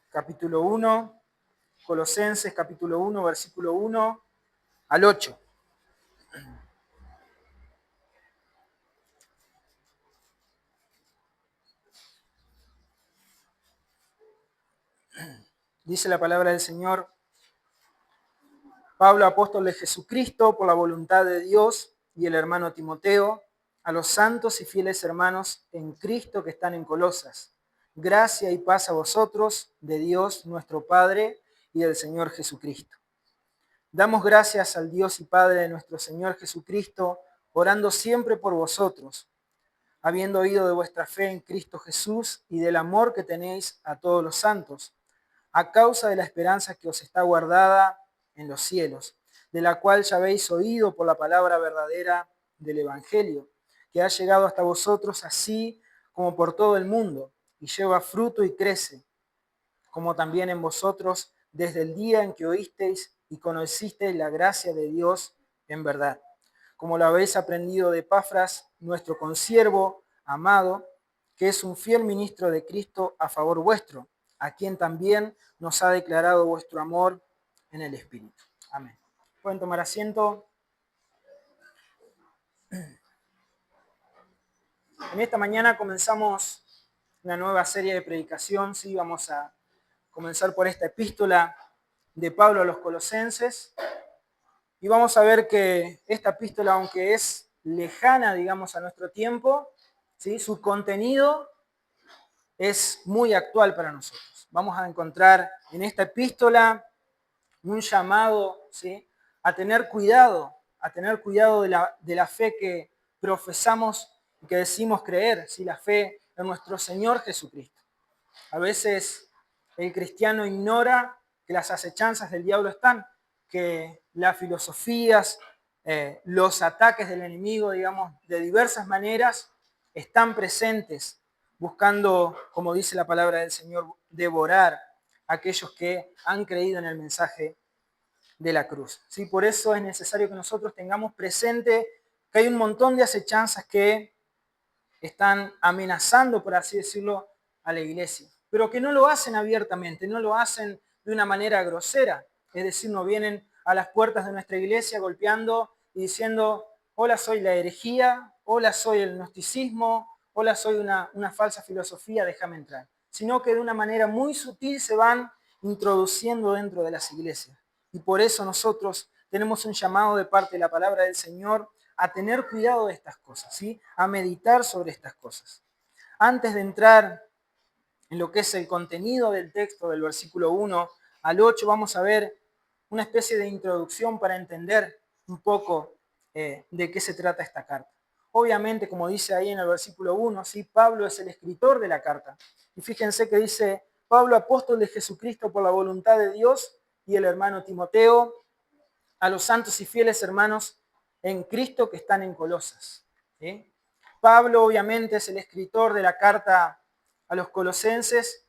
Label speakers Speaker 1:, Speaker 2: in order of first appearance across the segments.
Speaker 1: Capítulo 1, Colosenses capítulo 1, versículo 1 al 8. Dice la palabra del Señor: Pablo, apóstol de Jesucristo, por la voluntad de Dios, y el hermano Timoteo, a los santos y fieles hermanos en Cristo que están en Colosas. Gracia y paz a vosotros, de Dios nuestro Padre y del Señor Jesucristo. Damos gracias al Dios y Padre de nuestro Señor Jesucristo, orando siempre por vosotros, habiendo oído de vuestra fe en Cristo Jesús y del amor que tenéis a todos los santos, a causa de la esperanza que os está guardada en los cielos, de la cual ya habéis oído por la palabra verdadera del Evangelio, que ha llegado hasta vosotros así como por todo el mundo, y lleva fruto y crece, como también en vosotros desde el día en que oísteis y conocisteis la gracia de Dios en verdad, como lo habéis aprendido de Epafras, nuestro consiervo amado, que es un fiel ministro de Cristo a favor vuestro, a quien también nos ha declarado vuestro amor en el Espíritu. Amén. Pueden tomar asiento. En esta mañana comenzamos una nueva serie de predicación. Sí, vamos a comenzar por esta epístola de Pablo a los Colosenses. Y vamos a ver que esta epístola, aunque es lejana, digamos, a nuestro tiempo, ¿sí?, su contenido es muy actual para nosotros. Vamos a encontrar en esta epístola un llamado, ¿sí?, a tener cuidado de la fe que profesamos y que decimos creer, ¿sí?, la fe en nuestro Señor Jesucristo. A veces el cristiano ignora que las acechanzas del diablo están, que las filosofías, los ataques del enemigo, digamos, de diversas maneras, están presentes, buscando, como dice la palabra del Señor, devorar a aquellos que han creído en el mensaje de la cruz. ¿Sí? Por eso es necesario que nosotros tengamos presente que hay un montón de acechanzas que están amenazando, por así decirlo, a la iglesia, pero que no lo hacen abiertamente, no lo hacen de una manera grosera. Es decir, no vienen a las puertas de nuestra iglesia golpeando y diciendo: hola, soy la herejía, hola, soy el gnosticismo, hola, soy una falsa filosofía, déjame entrar. Sino que de una manera muy sutil se van introduciendo dentro de las iglesias. Y por eso nosotros tenemos un llamado de parte de la palabra del Señor a tener cuidado de estas cosas, ¿sí?, a meditar sobre estas cosas. Antes de entrar en lo que es el contenido del texto del versículo 1 al 8, vamos a ver una especie de introducción para entender un poco de qué se trata esta carta. Obviamente, como dice ahí en el versículo 1, ¿sí?, Pablo es el escritor de la carta. Y fíjense que dice: Pablo, apóstol de Jesucristo por la voluntad de Dios, y el hermano Timoteo, a los santos y fieles hermanos en Cristo que están en Colosas. ¿Sí? Pablo obviamente es el escritor de la carta a los colosenses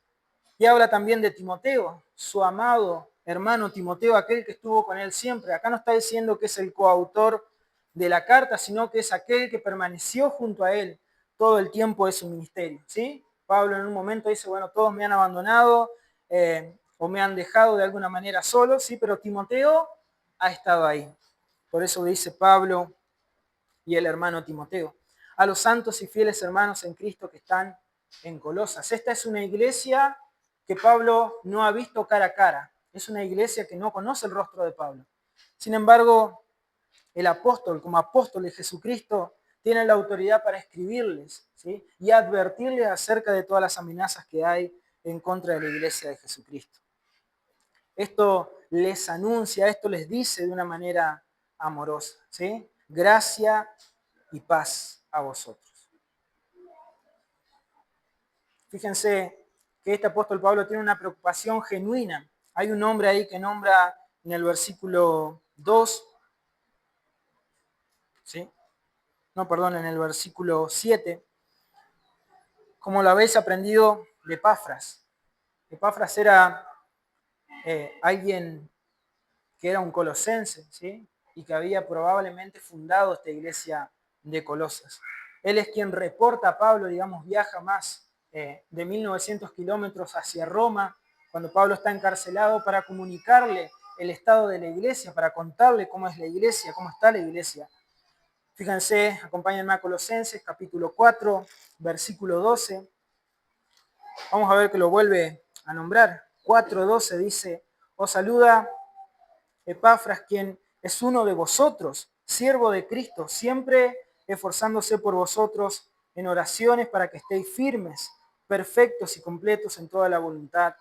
Speaker 1: y habla también de Timoteo, su amado hermano Timoteo, aquel que estuvo con él siempre. Acá no está diciendo que es el coautor de la carta, sino que es aquel que permaneció junto a él todo el tiempo de su ministerio. ¿Sí? Pablo en un momento dice: bueno, todos me han abandonado o me han dejado de alguna manera solo, ¿sí?, pero Timoteo ha estado ahí. Por eso dice Pablo y el hermano Timoteo. A los santos y fieles hermanos en Cristo que están en Colosas. Esta es una iglesia que Pablo no ha visto cara a cara. Es una iglesia que no conoce el rostro de Pablo. Sin embargo, el apóstol, como apóstol de Jesucristo, tiene la autoridad para escribirles, ¿sí?, y advertirles acerca de todas las amenazas que hay en contra de la iglesia de Jesucristo. Esto les anuncia, esto les dice de una manera amorosa, ¿sí? Gracia y paz a vosotros. Fíjense que este apóstol Pablo tiene una preocupación genuina. Hay un hombre ahí que nombra en el versículo 2, ¿sí? No, perdón, en el versículo 7, como lo habéis aprendido de Epafras. Epafras era alguien que era un colosense, ¿sí?, y que había probablemente fundado esta iglesia de Colosas. Él es quien reporta a Pablo, digamos, viaja más de 1900 kilómetros hacia Roma, cuando Pablo está encarcelado, para comunicarle el estado de la iglesia, para contarle cómo es la iglesia, cómo está la iglesia. Fíjense, acompáñenme a Colosenses, capítulo 4, versículo 12. Vamos a ver que lo vuelve a nombrar. 4:12 dice: os saluda Epafras, quien es uno de vosotros, siervo de Cristo, siempre esforzándose por vosotros en oraciones para que estéis firmes, perfectos y completos en toda la voluntad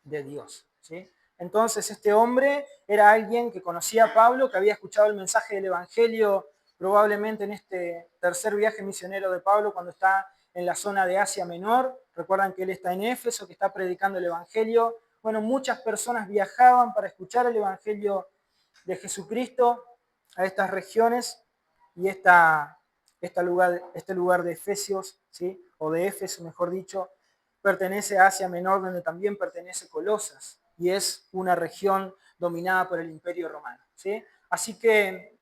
Speaker 1: de Dios. ¿Sí? Entonces este hombre era alguien que conocía a Pablo, que había escuchado el mensaje del Evangelio probablemente en este tercer viaje misionero de Pablo, cuando está en la zona de Asia Menor. Recuerdan que él está en Éfeso, que está predicando el Evangelio. Bueno, muchas personas viajaban para escuchar el Evangelio de Jesucristo a estas regiones, y este lugar de Efesios, ¿sí? O de Éfeso, mejor dicho, pertenece a Asia Menor, donde también pertenece Colosas, y es una región dominada por el Imperio Romano. ¿Sí? Así que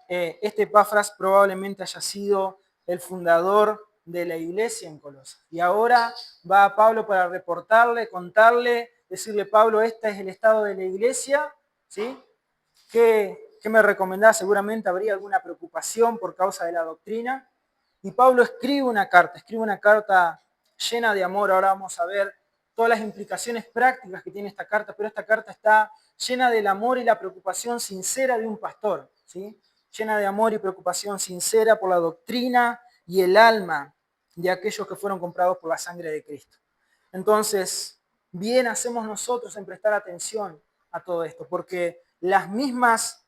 Speaker 1: este Epafras probablemente haya sido el fundador de la iglesia en Colosas. Y ahora va a Pablo para reportarle, contarle, decirle: Pablo, este es el estado de la iglesia, ¿sí? ¿Qué me recomendás? Seguramente habría alguna preocupación por causa de la doctrina. Y Pablo escribe una carta llena de amor. Ahora vamos a ver todas las implicaciones prácticas que tiene esta carta, pero esta carta está llena del amor y la preocupación sincera de un pastor, ¿sí? Llena de amor y preocupación sincera por la doctrina y el alma de aquellos que fueron comprados por la sangre de Cristo. Entonces, bien hacemos nosotros en prestar atención a todo esto, porque las mismas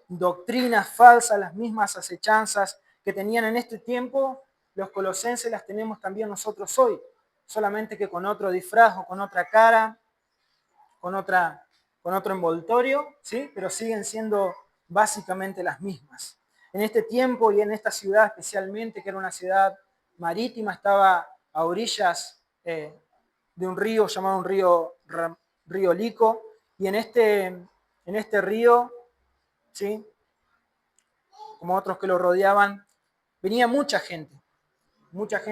Speaker 1: doctrinas falsas, las mismas acechanzas que tenían en este tiempo, los colosenses las tenemos también nosotros hoy, solamente que con otro disfraz o con otra cara, con otro envoltorio, ¿sí? Pero siguen siendo básicamente las mismas. En este tiempo y en esta ciudad especialmente, que era una ciudad marítima, estaba a orillas de un río llamado río Lico, y en este río, ¿sí? Como otros que lo rodeaban, venía mucha gente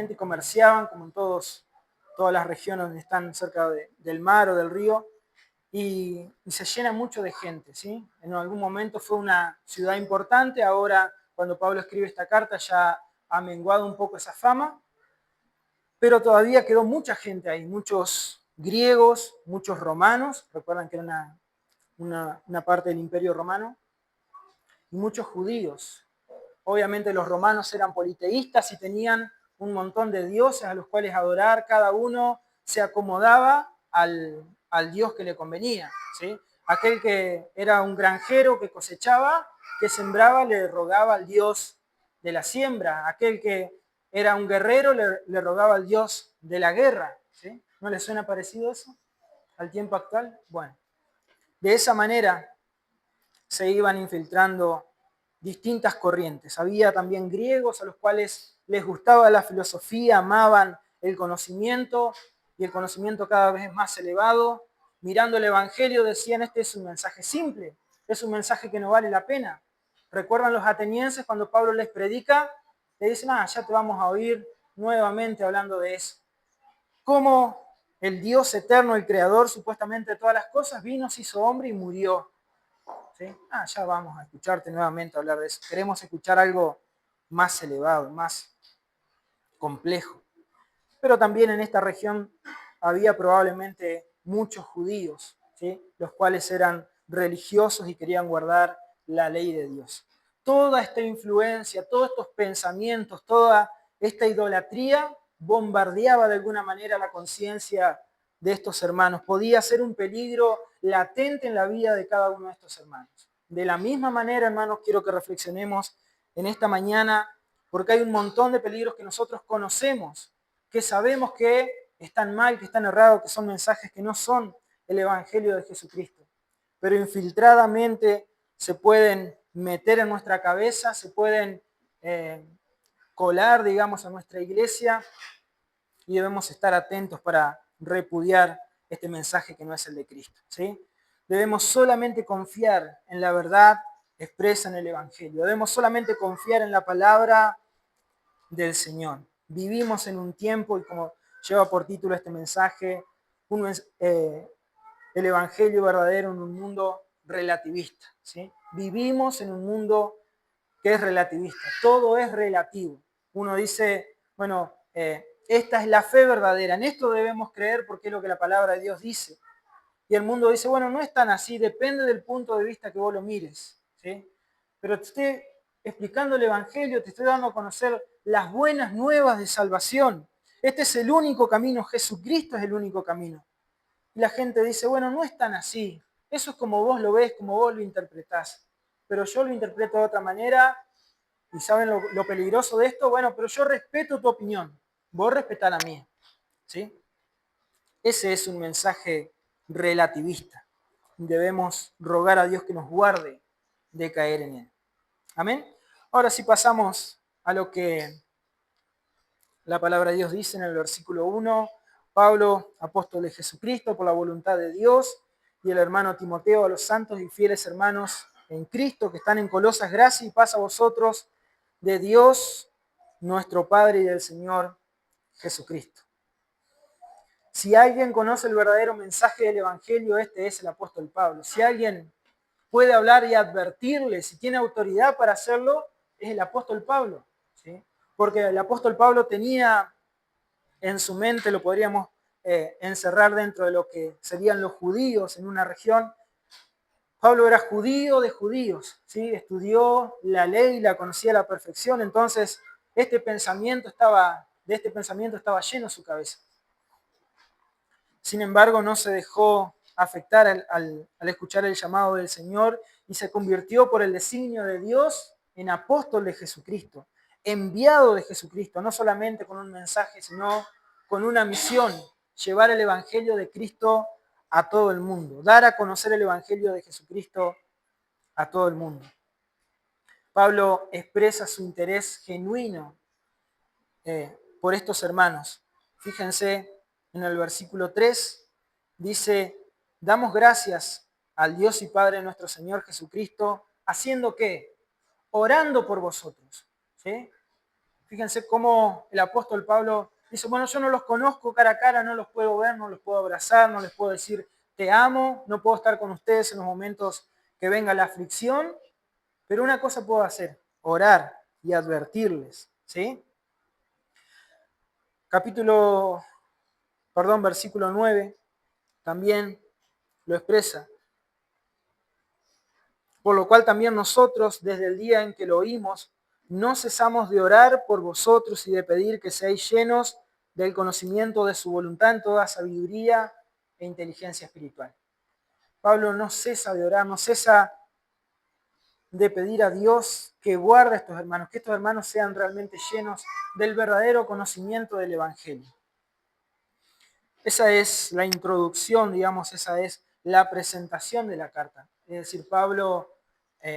Speaker 1: y comerciaban, como en todas las regiones donde están cerca del mar o del río, y se llena mucho de gente, ¿sí? En algún momento fue una ciudad importante, ahora cuando Pablo escribe esta carta ya ha menguado un poco esa fama, pero todavía quedó mucha gente ahí, muchos griegos, muchos romanos, recuerdan que era una parte del Imperio Romano, y muchos judíos. Obviamente los romanos eran politeístas y tenían un montón de dioses a los cuales adorar. Cada uno se acomodaba al dios que le convenía, ¿sí? Aquel que era un granjero que cosechaba, que sembraba, le rogaba al dios de la siembra. Aquel que era un guerrero le rogaba al dios de la guerra, ¿sí? ¿No les suena parecido eso al tiempo actual? Bueno, de esa manera se iban infiltrando distintas corrientes. Había también griegos a los cuales les gustaba la filosofía, amaban el conocimiento, y el conocimiento cada vez más elevado. Mirando el Evangelio decían: este es un mensaje simple, es un mensaje que no vale la pena. ¿Recuerdan los atenienses cuando Pablo les predica? Le dicen: ya te vamos a oír nuevamente hablando de eso. Cómo el Dios eterno, el creador supuestamente de todas las cosas, vino, se hizo hombre y murió. ¿Sí? Ya vamos a escucharte nuevamente hablar de eso. Queremos escuchar algo más elevado, más complejo. Pero también en esta región había probablemente muchos judíos, ¿sí? Los cuales eran religiosos y querían guardar la ley de Dios. Toda esta influencia, todos estos pensamientos, toda esta idolatría bombardeaba de alguna manera la conciencia de estos hermanos. Podía ser un peligro latente en la vida de cada uno de estos hermanos. De la misma manera, hermanos, quiero que reflexionemos en esta mañana, porque hay un montón de peligros que nosotros conocemos, que sabemos que están mal, que están errados, que son mensajes que no son el Evangelio de Jesucristo. Pero infiltradamente se pueden meter en nuestra cabeza, se pueden colar, digamos, a nuestra iglesia, y debemos estar atentos para repudiar este mensaje que no es el de Cristo, ¿sí? Debemos solamente confiar en la verdad expresan el Evangelio. Debemos solamente confiar en la palabra del Señor. Vivimos en un tiempo, y como lleva por título este mensaje, el Evangelio verdadero en un mundo relativista. ¿Sí? Vivimos en un mundo que es relativista. Todo es relativo. Uno dice, bueno, esta es la fe verdadera. En esto debemos creer porque es lo que la palabra de Dios dice. Y el mundo dice, bueno, no es tan así, depende del punto de vista que vos lo mires. ¿Sí? Pero te estoy explicando el Evangelio, te estoy dando a conocer las buenas nuevas de salvación. Este es el único camino, Jesucristo es el único camino. Y la gente dice, bueno, no es tan así. Eso es como vos lo ves, como vos lo interpretás. Pero yo lo interpreto de otra manera. ¿Y saben lo peligroso de esto? Bueno, pero yo respeto tu opinión. Vos respetá la mía. ¿Sí? Ese es un mensaje relativista. Debemos rogar a Dios que nos guarde de caer en él. Amén. Ahora sí pasamos a lo que la palabra de Dios dice en el versículo 1. Pablo, apóstol de Jesucristo, por la voluntad de Dios, y el hermano Timoteo, a los santos y fieles hermanos en Cristo que están en Colosas, gracia y paz a vosotros de Dios, nuestro Padre y del Señor Jesucristo. Si alguien conoce el verdadero mensaje del Evangelio, este es el apóstol Pablo. Si alguien puede hablar y advertirle, si tiene autoridad para hacerlo, es el apóstol Pablo. ¿Sí? Porque el apóstol Pablo tenía en su mente, lo podríamos encerrar dentro de lo que serían los judíos en una región. Pablo era judío de judíos, ¿sí? Estudió la ley, la conocía a la perfección, entonces de este pensamiento estaba lleno su cabeza. Sin embargo, no se dejó afectar al escuchar el llamado del Señor y se convirtió por el designio de Dios en apóstol de Jesucristo, enviado de Jesucristo, no solamente con un mensaje, sino con una misión, llevar el Evangelio de Cristo a todo el mundo, dar a conocer el Evangelio de Jesucristo a todo el mundo. Pablo expresa su interés genuino por estos hermanos. Fíjense en el versículo 3, dice, damos gracias al Dios y Padre de nuestro Señor Jesucristo, haciendo ¿qué? Orando por vosotros. ¿Sí? Fíjense cómo el apóstol Pablo dice, bueno, yo no los conozco cara a cara, no los puedo ver, no los puedo abrazar, no les puedo decir te amo, no puedo estar con ustedes en los momentos que venga la aflicción, pero una cosa puedo hacer, orar y advertirles. ¿Sí? Versículo 9, también lo expresa. Por lo cual también nosotros, desde el día en que lo oímos, no cesamos de orar por vosotros y de pedir que seáis llenos del conocimiento de su voluntad en toda sabiduría e inteligencia espiritual. Pablo no cesa de orar, no cesa de pedir a Dios que guarde a estos hermanos, que estos hermanos sean realmente llenos del verdadero conocimiento del Evangelio. Esa es la introducción, digamos, esa es la presentación de la carta. Es decir, Pablo,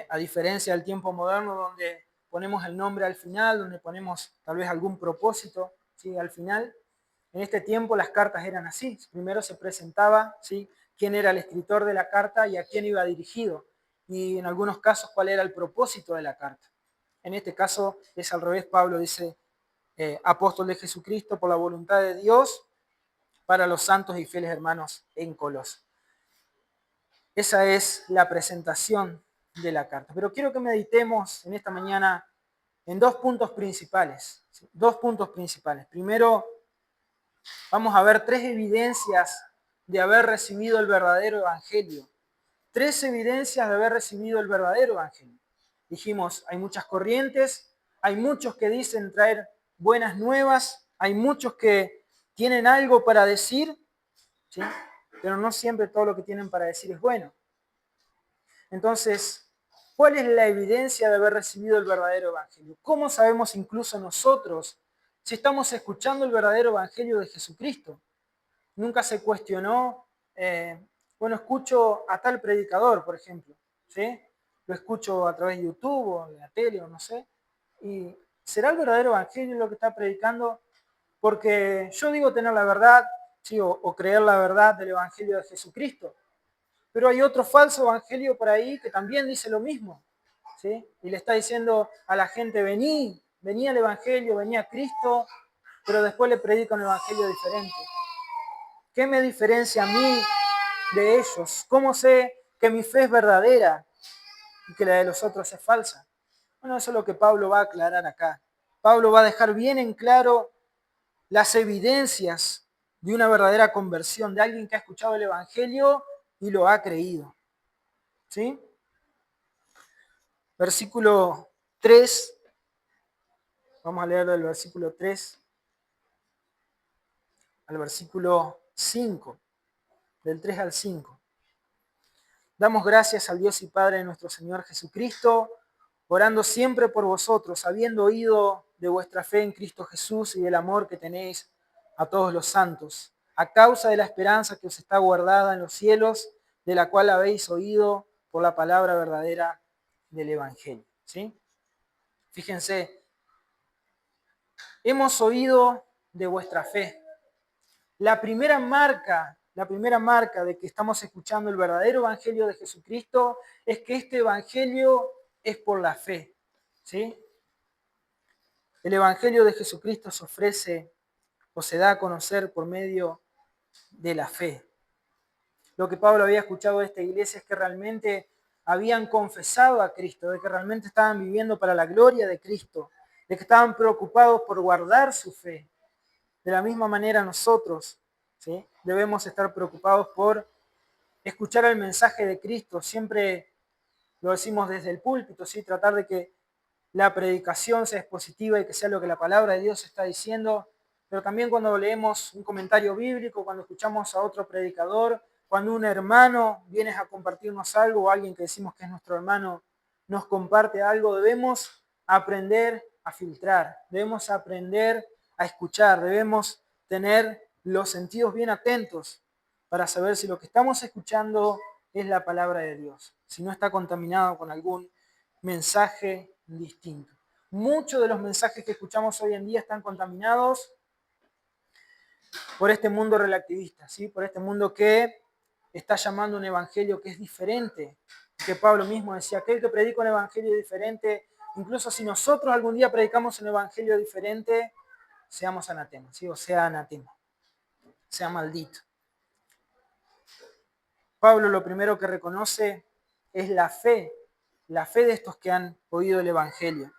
Speaker 1: a diferencia del tiempo moderno donde ponemos el nombre al final, donde ponemos tal vez algún propósito, ¿sí? Al final, en este tiempo las cartas eran así. Primero se presentaba, ¿sí? Quién era el escritor de la carta y a quién iba dirigido. Y en algunos casos cuál era el propósito de la carta. En este caso es al revés, Pablo dice, apóstol de Jesucristo por la voluntad de Dios, para los santos y fieles hermanos en Colosas. Esa es la presentación de la carta. Pero quiero que meditemos en esta mañana en dos puntos principales. ¿Sí? Dos puntos principales. Primero, vamos a ver tres evidencias de haber recibido el verdadero evangelio. Tres evidencias de haber recibido el verdadero evangelio. Dijimos, hay muchas corrientes, hay muchos que dicen traer buenas nuevas, hay muchos que tienen algo para decir, ¿sí? Pero no siempre todo lo que tienen para decir es bueno. Entonces, ¿cuál es la evidencia de haber recibido el verdadero evangelio? ¿Cómo sabemos incluso nosotros si estamos escuchando el verdadero evangelio de Jesucristo? Nunca se cuestionó, bueno, escucho a tal predicador, por ejemplo, ¿sí? Lo escucho a través de YouTube o de la tele o no sé, y ¿será el verdadero evangelio lo que está predicando? Porque yo digo tener la verdad, ¿sí? o creer la verdad del evangelio de Jesucristo, pero hay otro falso evangelio por ahí que también dice lo mismo. ¿sí? Y le está diciendo a la gente, vení al Evangelio, vení a Cristo, pero después le predica un Evangelio diferente. ¿Qué me diferencia a mí de ellos? ¿Cómo sé que mi fe es verdadera y que la de los otros es falsa? Bueno, eso es lo que Pablo va a aclarar acá. Pablo va a dejar bien en claro las evidencias de una verdadera conversión, de alguien que ha escuchado el Evangelio y lo ha creído. ¿Sí? Versículo 3, vamos a leerlo del versículo 3 al versículo 5, del 3 al 5. Damos gracias al Dios y Padre de nuestro Señor Jesucristo, orando siempre por vosotros, habiendo oído de vuestra fe en Cristo Jesús y del amor que tenéis a todos los santos, a causa de la esperanza que os está guardada en los cielos, de la cual habéis oído por la palabra verdadera del Evangelio. ¿Sí? Fíjense, hemos oído de vuestra fe. La primera marca de que estamos escuchando el verdadero Evangelio de Jesucristo es que este Evangelio es por la fe. ¿Sí? El Evangelio de Jesucristo se ofrece o se da a conocer por medio de la fe. Lo que Pablo había escuchado de esta iglesia es que realmente habían confesado a Cristo, de que realmente estaban viviendo para la gloria de Cristo, de que estaban preocupados por guardar su fe. De la misma manera nosotros, ¿sí?, debemos estar preocupados por escuchar el mensaje de Cristo. Siempre lo decimos desde el púlpito, ¿sí?, tratar de que la predicación sea expositiva y que sea lo que la palabra de Dios está diciendo, pero también cuando leemos un comentario bíblico, cuando escuchamos a otro predicador, cuando un hermano viene a compartirnos algo o alguien que decimos que es nuestro hermano nos comparte algo, debemos aprender a filtrar, debemos aprender a escuchar, debemos tener los sentidos bien atentos para saber si lo que estamos escuchando es la palabra de Dios, si no está contaminado con algún mensaje distinto. Muchos de los mensajes que escuchamos hoy en día están contaminados por este mundo relativista, ¿sí?, por este mundo que está llamando un evangelio que es diferente, que Pablo mismo decía, aquel que predica un evangelio diferente, incluso si nosotros algún día predicamos un evangelio diferente, seamos anatemas, ¿sí?, o sea anatema, sea maldito. Pablo lo primero que reconoce es la fe de estos que han oído el evangelio.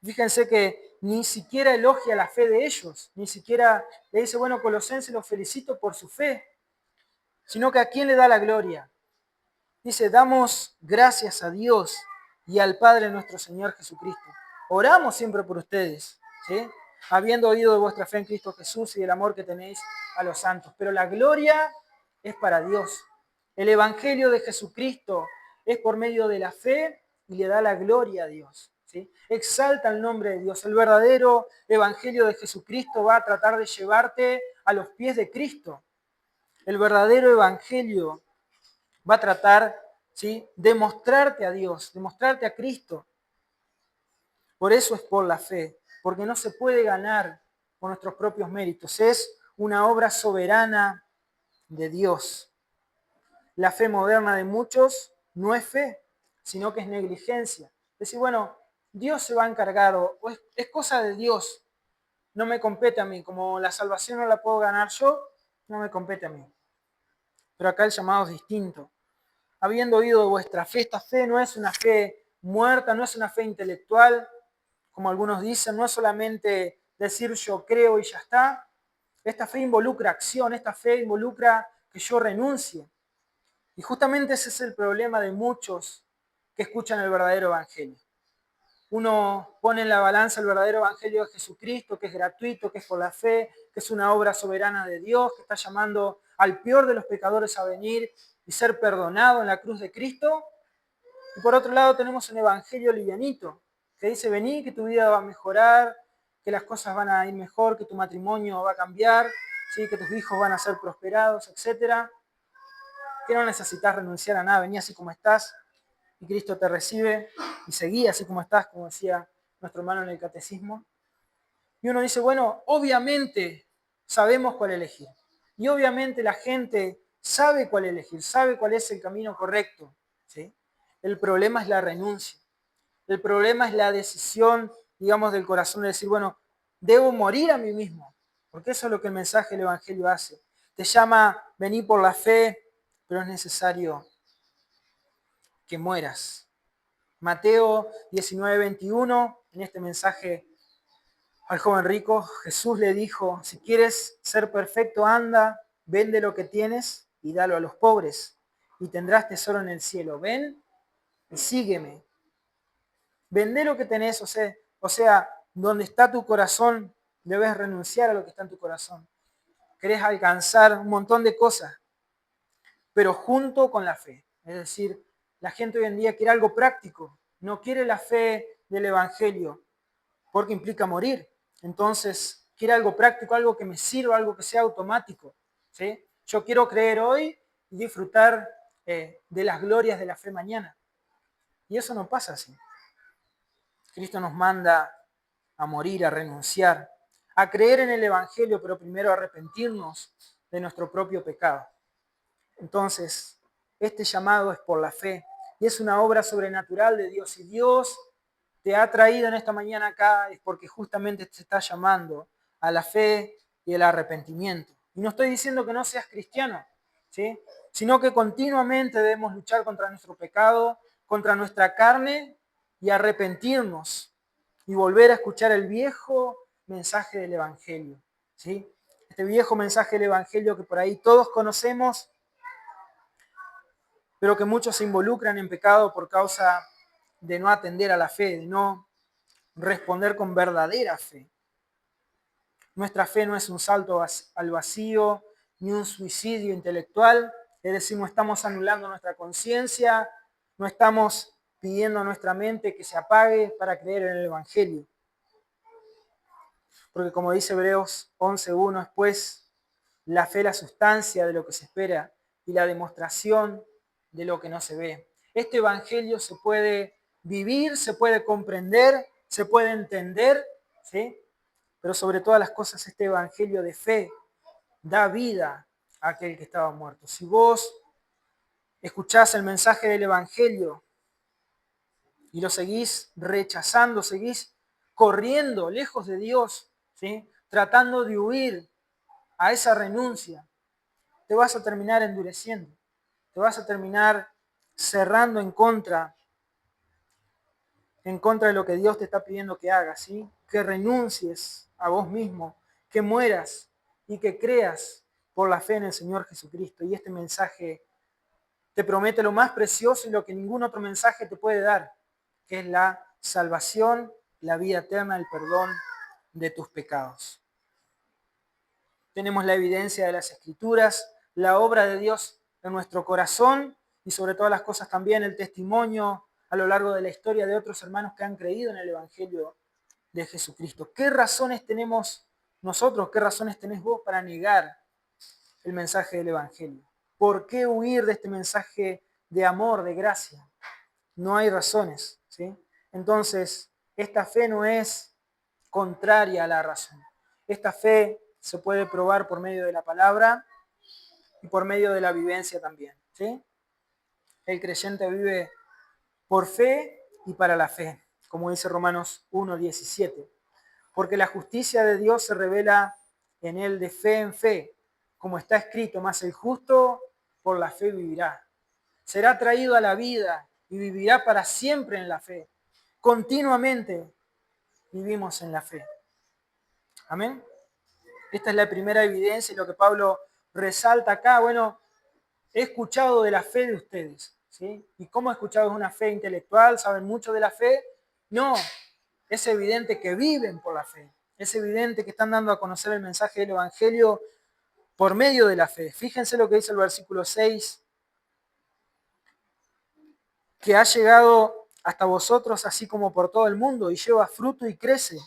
Speaker 1: Fíjense que ni siquiera elogia la fe de ellos, ni siquiera le dice, bueno, Colosenses, los felicito por su fe, sino que ¿a quién le da la gloria? Dice, damos gracias a Dios y al Padre nuestro Señor Jesucristo. Oramos siempre por ustedes, ¿sí?, habiendo oído de vuestra fe en Cristo Jesús y del amor que tenéis a los santos. Pero la gloria es para Dios. El Evangelio de Jesucristo es por medio de la fe y le da la gloria a Dios, ¿sí? Exalta el nombre de Dios. El verdadero Evangelio de Jesucristo va a tratar de llevarte a los pies de Cristo. El verdadero Evangelio va a tratar, ¿sí?, de mostrarte a Dios, de mostrarte a Cristo. Por eso es por la fe, porque no se puede ganar por nuestros propios méritos. Es una obra soberana de Dios. La fe moderna de muchos no es fe, sino que es negligencia. Decir, bueno, Dios se va a encargar, o es cosa de Dios, no me compete a mí. Como la salvación no la puedo ganar yo, no me compete a mí. Pero acá el llamado es distinto. Habiendo oído de vuestra fe, esta fe no es una fe muerta, no es una fe intelectual, como algunos dicen, no es solamente decir yo creo y ya está. Esta fe involucra acción, esta fe involucra que yo renuncie. Y justamente ese es el problema de muchos que escuchan el verdadero evangelio. Uno pone en la balanza el verdadero evangelio de Jesucristo, que es gratuito, que es por la fe, que es una obra soberana de Dios, que está llamando al peor de los pecadores a venir y ser perdonado en la cruz de Cristo. Y por otro lado tenemos un evangelio livianito, que dice, vení, que tu vida va a mejorar, que las cosas van a ir mejor, que tu matrimonio va a cambiar, ¿sí?, que tus hijos van a ser prosperados, etc. Que no necesitas renunciar a nada, vení así como estás, y Cristo te recibe, y seguí así como estás, como decía nuestro hermano en el catecismo. Y uno dice, bueno, obviamente sabemos cuál elegir. Y obviamente la gente sabe cuál elegir, sabe cuál es el camino correcto, ¿sí? El problema es la renuncia. El problema es la decisión, digamos, del corazón de decir, bueno, debo morir a mí mismo, porque eso es lo que el mensaje del Evangelio hace. Te llama, vení por la fe, pero es necesario que mueras. Mateo 19:21, en este mensaje al joven rico, Jesús le dijo, si quieres ser perfecto, anda, vende lo que tienes y dalo a los pobres, y tendrás tesoro en el cielo. Ven y sígueme. Vende lo que tenés, o sea, donde está tu corazón, debes renunciar a lo que está en tu corazón. Querés alcanzar un montón de cosas, pero junto con la fe. Es decir, la gente hoy en día quiere algo práctico, no quiere la fe del Evangelio, porque implica morir. Entonces, quiere algo práctico, algo que me sirva, algo que sea automático. ¿Sí? Yo quiero creer hoy y disfrutar de las glorias de la fe mañana. Y eso no pasa así. Cristo nos manda a morir, a renunciar, a creer en el Evangelio, pero primero a arrepentirnos de nuestro propio pecado. Entonces, este llamado es por la fe y es una obra sobrenatural de Dios. Si Dios te ha traído en esta mañana acá es porque justamente te está llamando a la fe y el arrepentimiento. Y no estoy diciendo que no seas cristiano, ¿sí? Sino que continuamente debemos luchar contra nuestro pecado, contra nuestra carne y arrepentirnos y volver a escuchar el viejo mensaje del Evangelio, ¿sí? Este viejo mensaje del Evangelio que por ahí todos conocemos, pero que muchos se involucran en pecado por causa de no atender a la fe, de no responder con verdadera fe. Nuestra fe no es un salto al vacío ni un suicidio intelectual, es decir, no estamos anulando nuestra conciencia, no estamos pidiendo a nuestra mente que se apague para creer en el Evangelio. Porque como dice Hebreos 11:1, es pues la fe la sustancia de lo que se espera y la demostración de lo que no se ve. Este Evangelio se puede vivir, se puede comprender, se puede entender, ¿sí? Pero sobre todas las cosas este Evangelio de fe da vida a aquel que estaba muerto. Si vos escuchás el mensaje del Evangelio y lo seguís rechazando, seguís corriendo lejos de Dios, ¿sí? Tratando de huir a esa renuncia, te vas a terminar endureciendo, te vas a terminar cerrando en contra de lo que Dios te está pidiendo que hagas, ¿sí? Que renuncies a vos mismo, que mueras y que creas por la fe en el Señor Jesucristo. Y este mensaje te promete lo más precioso y lo que ningún otro mensaje te puede dar, que es la salvación, la vida eterna, el perdón de tus pecados. Tenemos la evidencia de las Escrituras, la obra de Dios en nuestro corazón y sobre todas las cosas también el testimonio a lo largo de la historia de otros hermanos que han creído en el Evangelio de Jesucristo. ¿Qué razones tenemos nosotros, qué razones tenés vos para negar el mensaje del Evangelio? ¿Por qué huir de este mensaje de amor, de gracia? No hay razones, ¿sí? Entonces, esta fe no es contraria a la razón. Esta fe se puede probar por medio de la palabra y por medio de la vivencia también, ¿sí? El creyente vive por fe y para la fe, como dice Romanos 1:17. Porque la justicia de Dios se revela en él de fe en fe, como está escrito, mas el justo por la fe vivirá. Será traído a la vida y vivirá para siempre en la fe. Continuamente vivimos en la fe. Amén. Esta es la primera evidencia y lo que Pablo resalta acá. Bueno, he escuchado de la fe de ustedes, ¿sí? ¿Y cómo he escuchado? ¿Es una fe intelectual? ¿Saben mucho de la fe? No, es evidente que viven por la fe. Es evidente que están dando a conocer el mensaje del Evangelio por medio de la fe. Fíjense lo que dice el versículo 6, que ha llegado hasta vosotros así como por todo el mundo y lleva fruto y crece,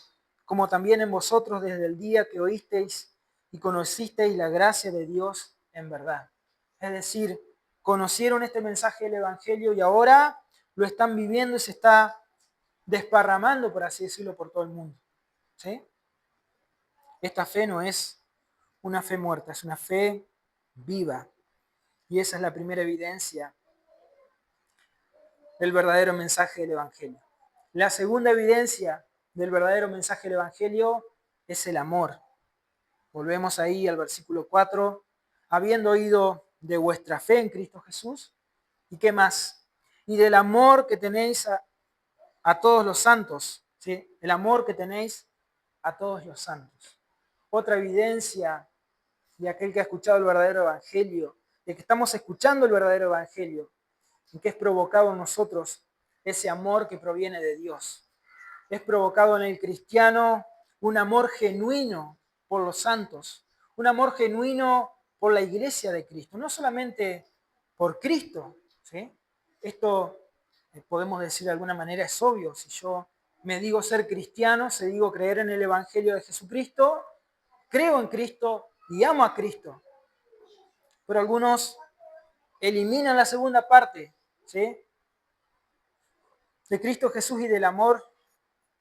Speaker 1: como también en vosotros desde el día que oísteis y conocisteis la gracia de Dios en verdad. Es decir, conocieron este mensaje del Evangelio y ahora lo están viviendo y se está desparramando, por así decirlo, por todo el mundo. ¿Sí? Esta fe no es una fe muerta, es una fe viva. Y esa es la primera evidencia del verdadero mensaje del Evangelio. La segunda evidencia del verdadero mensaje del Evangelio es el amor. Volvemos ahí al versículo 4. Habiendo oído de vuestra fe en Cristo Jesús. ¿Y qué más? Y del amor que tenéis a todos los santos. ¿Sí? El amor que tenéis a todos los santos. Otra evidencia de aquel que ha escuchado el verdadero Evangelio, de que estamos escuchando el verdadero Evangelio, y que es provocado en nosotros ese amor que proviene de Dios. Es provocado en el cristiano un amor genuino por los santos, un amor genuino por la iglesia de Cristo, no solamente por Cristo. ¿Sí? Esto podemos decir de alguna manera es obvio. Si yo me digo ser cristiano, si digo creer en el Evangelio de Jesucristo, creo en Cristo y amo a Cristo. Pero algunos eliminan la segunda parte, ¿sí? De Cristo Jesús y del amor,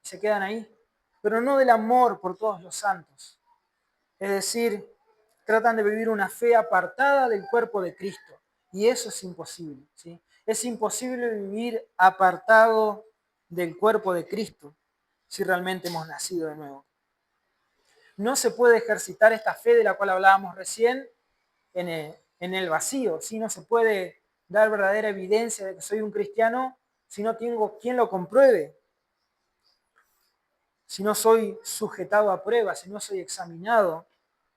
Speaker 1: y se quedan ahí, pero no del amor por todos los santos. Es decir, tratan de vivir una fe apartada del cuerpo de Cristo, y eso es imposible, ¿sí? Es imposible vivir apartado del cuerpo de Cristo si realmente hemos nacido de nuevo. No se puede ejercitar esta fe de la cual hablábamos recién en el vacío, ¿sí? No se puede dar verdadera evidencia de que soy un cristiano si no tengo quien lo compruebe, si no soy sujetado a pruebas, si no soy examinado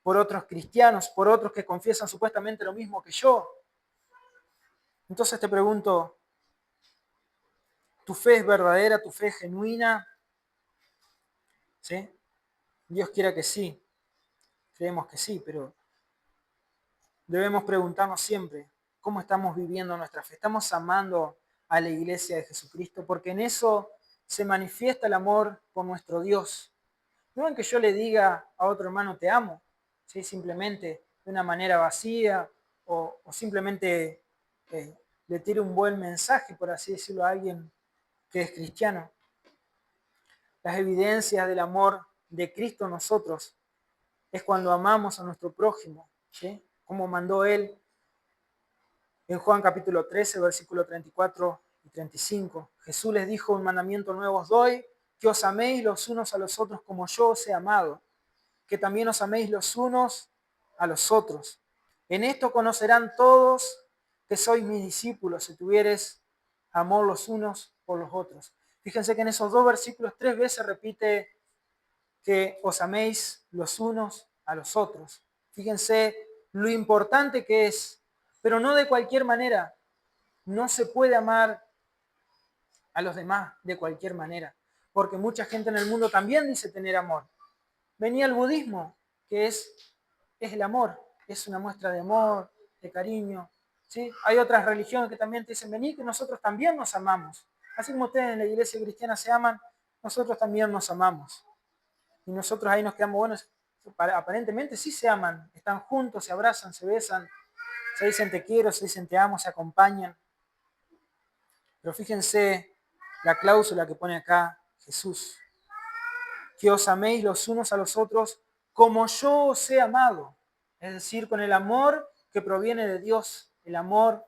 Speaker 1: por otros cristianos, por otros que confiesan supuestamente lo mismo que yo. Entonces te pregunto, ¿tu fe es verdadera? ¿Tu fe es genuina? ¿Sí? Dios quiera que sí, creemos que sí, pero debemos preguntarnos siempre, ¿cómo estamos viviendo nuestra fe? ¿Estamos amando a la iglesia de Jesucristo? Porque en eso se manifiesta el amor por nuestro Dios. No en que yo le diga a otro hermano te amo, ¿sí? Simplemente de una manera vacía o simplemente le tire un buen mensaje, por así decirlo, a alguien que es cristiano. Las evidencias del amor de Cristo en nosotros es cuando amamos a nuestro prójimo, ¿sí? Como mandó Él en Juan capítulo 13, versículo 34 y 35. Jesús les dijo, un mandamiento nuevo os doy, que os améis los unos a los otros como yo os he amado, que también os améis los unos a los otros. En esto conocerán todos que sois mis discípulos, si tuviereis amor los unos por los otros. Fíjense que en esos dos versículos 3 veces repite que os améis los unos a los otros. Fíjense lo importante que es, pero no de cualquier manera. No se puede amar a los demás de cualquier manera, porque mucha gente en el mundo también dice tener amor. Venía el budismo, que es el amor, es una muestra de amor, de cariño. ¿Sí? Hay otras religiones que también te dicen, vení, que nosotros también nos amamos. Así como ustedes en la iglesia cristiana se aman, nosotros también nos amamos. Y nosotros ahí nos quedamos, bueno, aparentemente sí se aman, están juntos, se abrazan, se besan, se dicen te quiero, se dicen te amo, se acompañan. Pero fíjense la cláusula que pone acá Jesús. Que os améis los unos a los otros como yo os he amado. Es decir, con el amor que proviene de Dios, el amor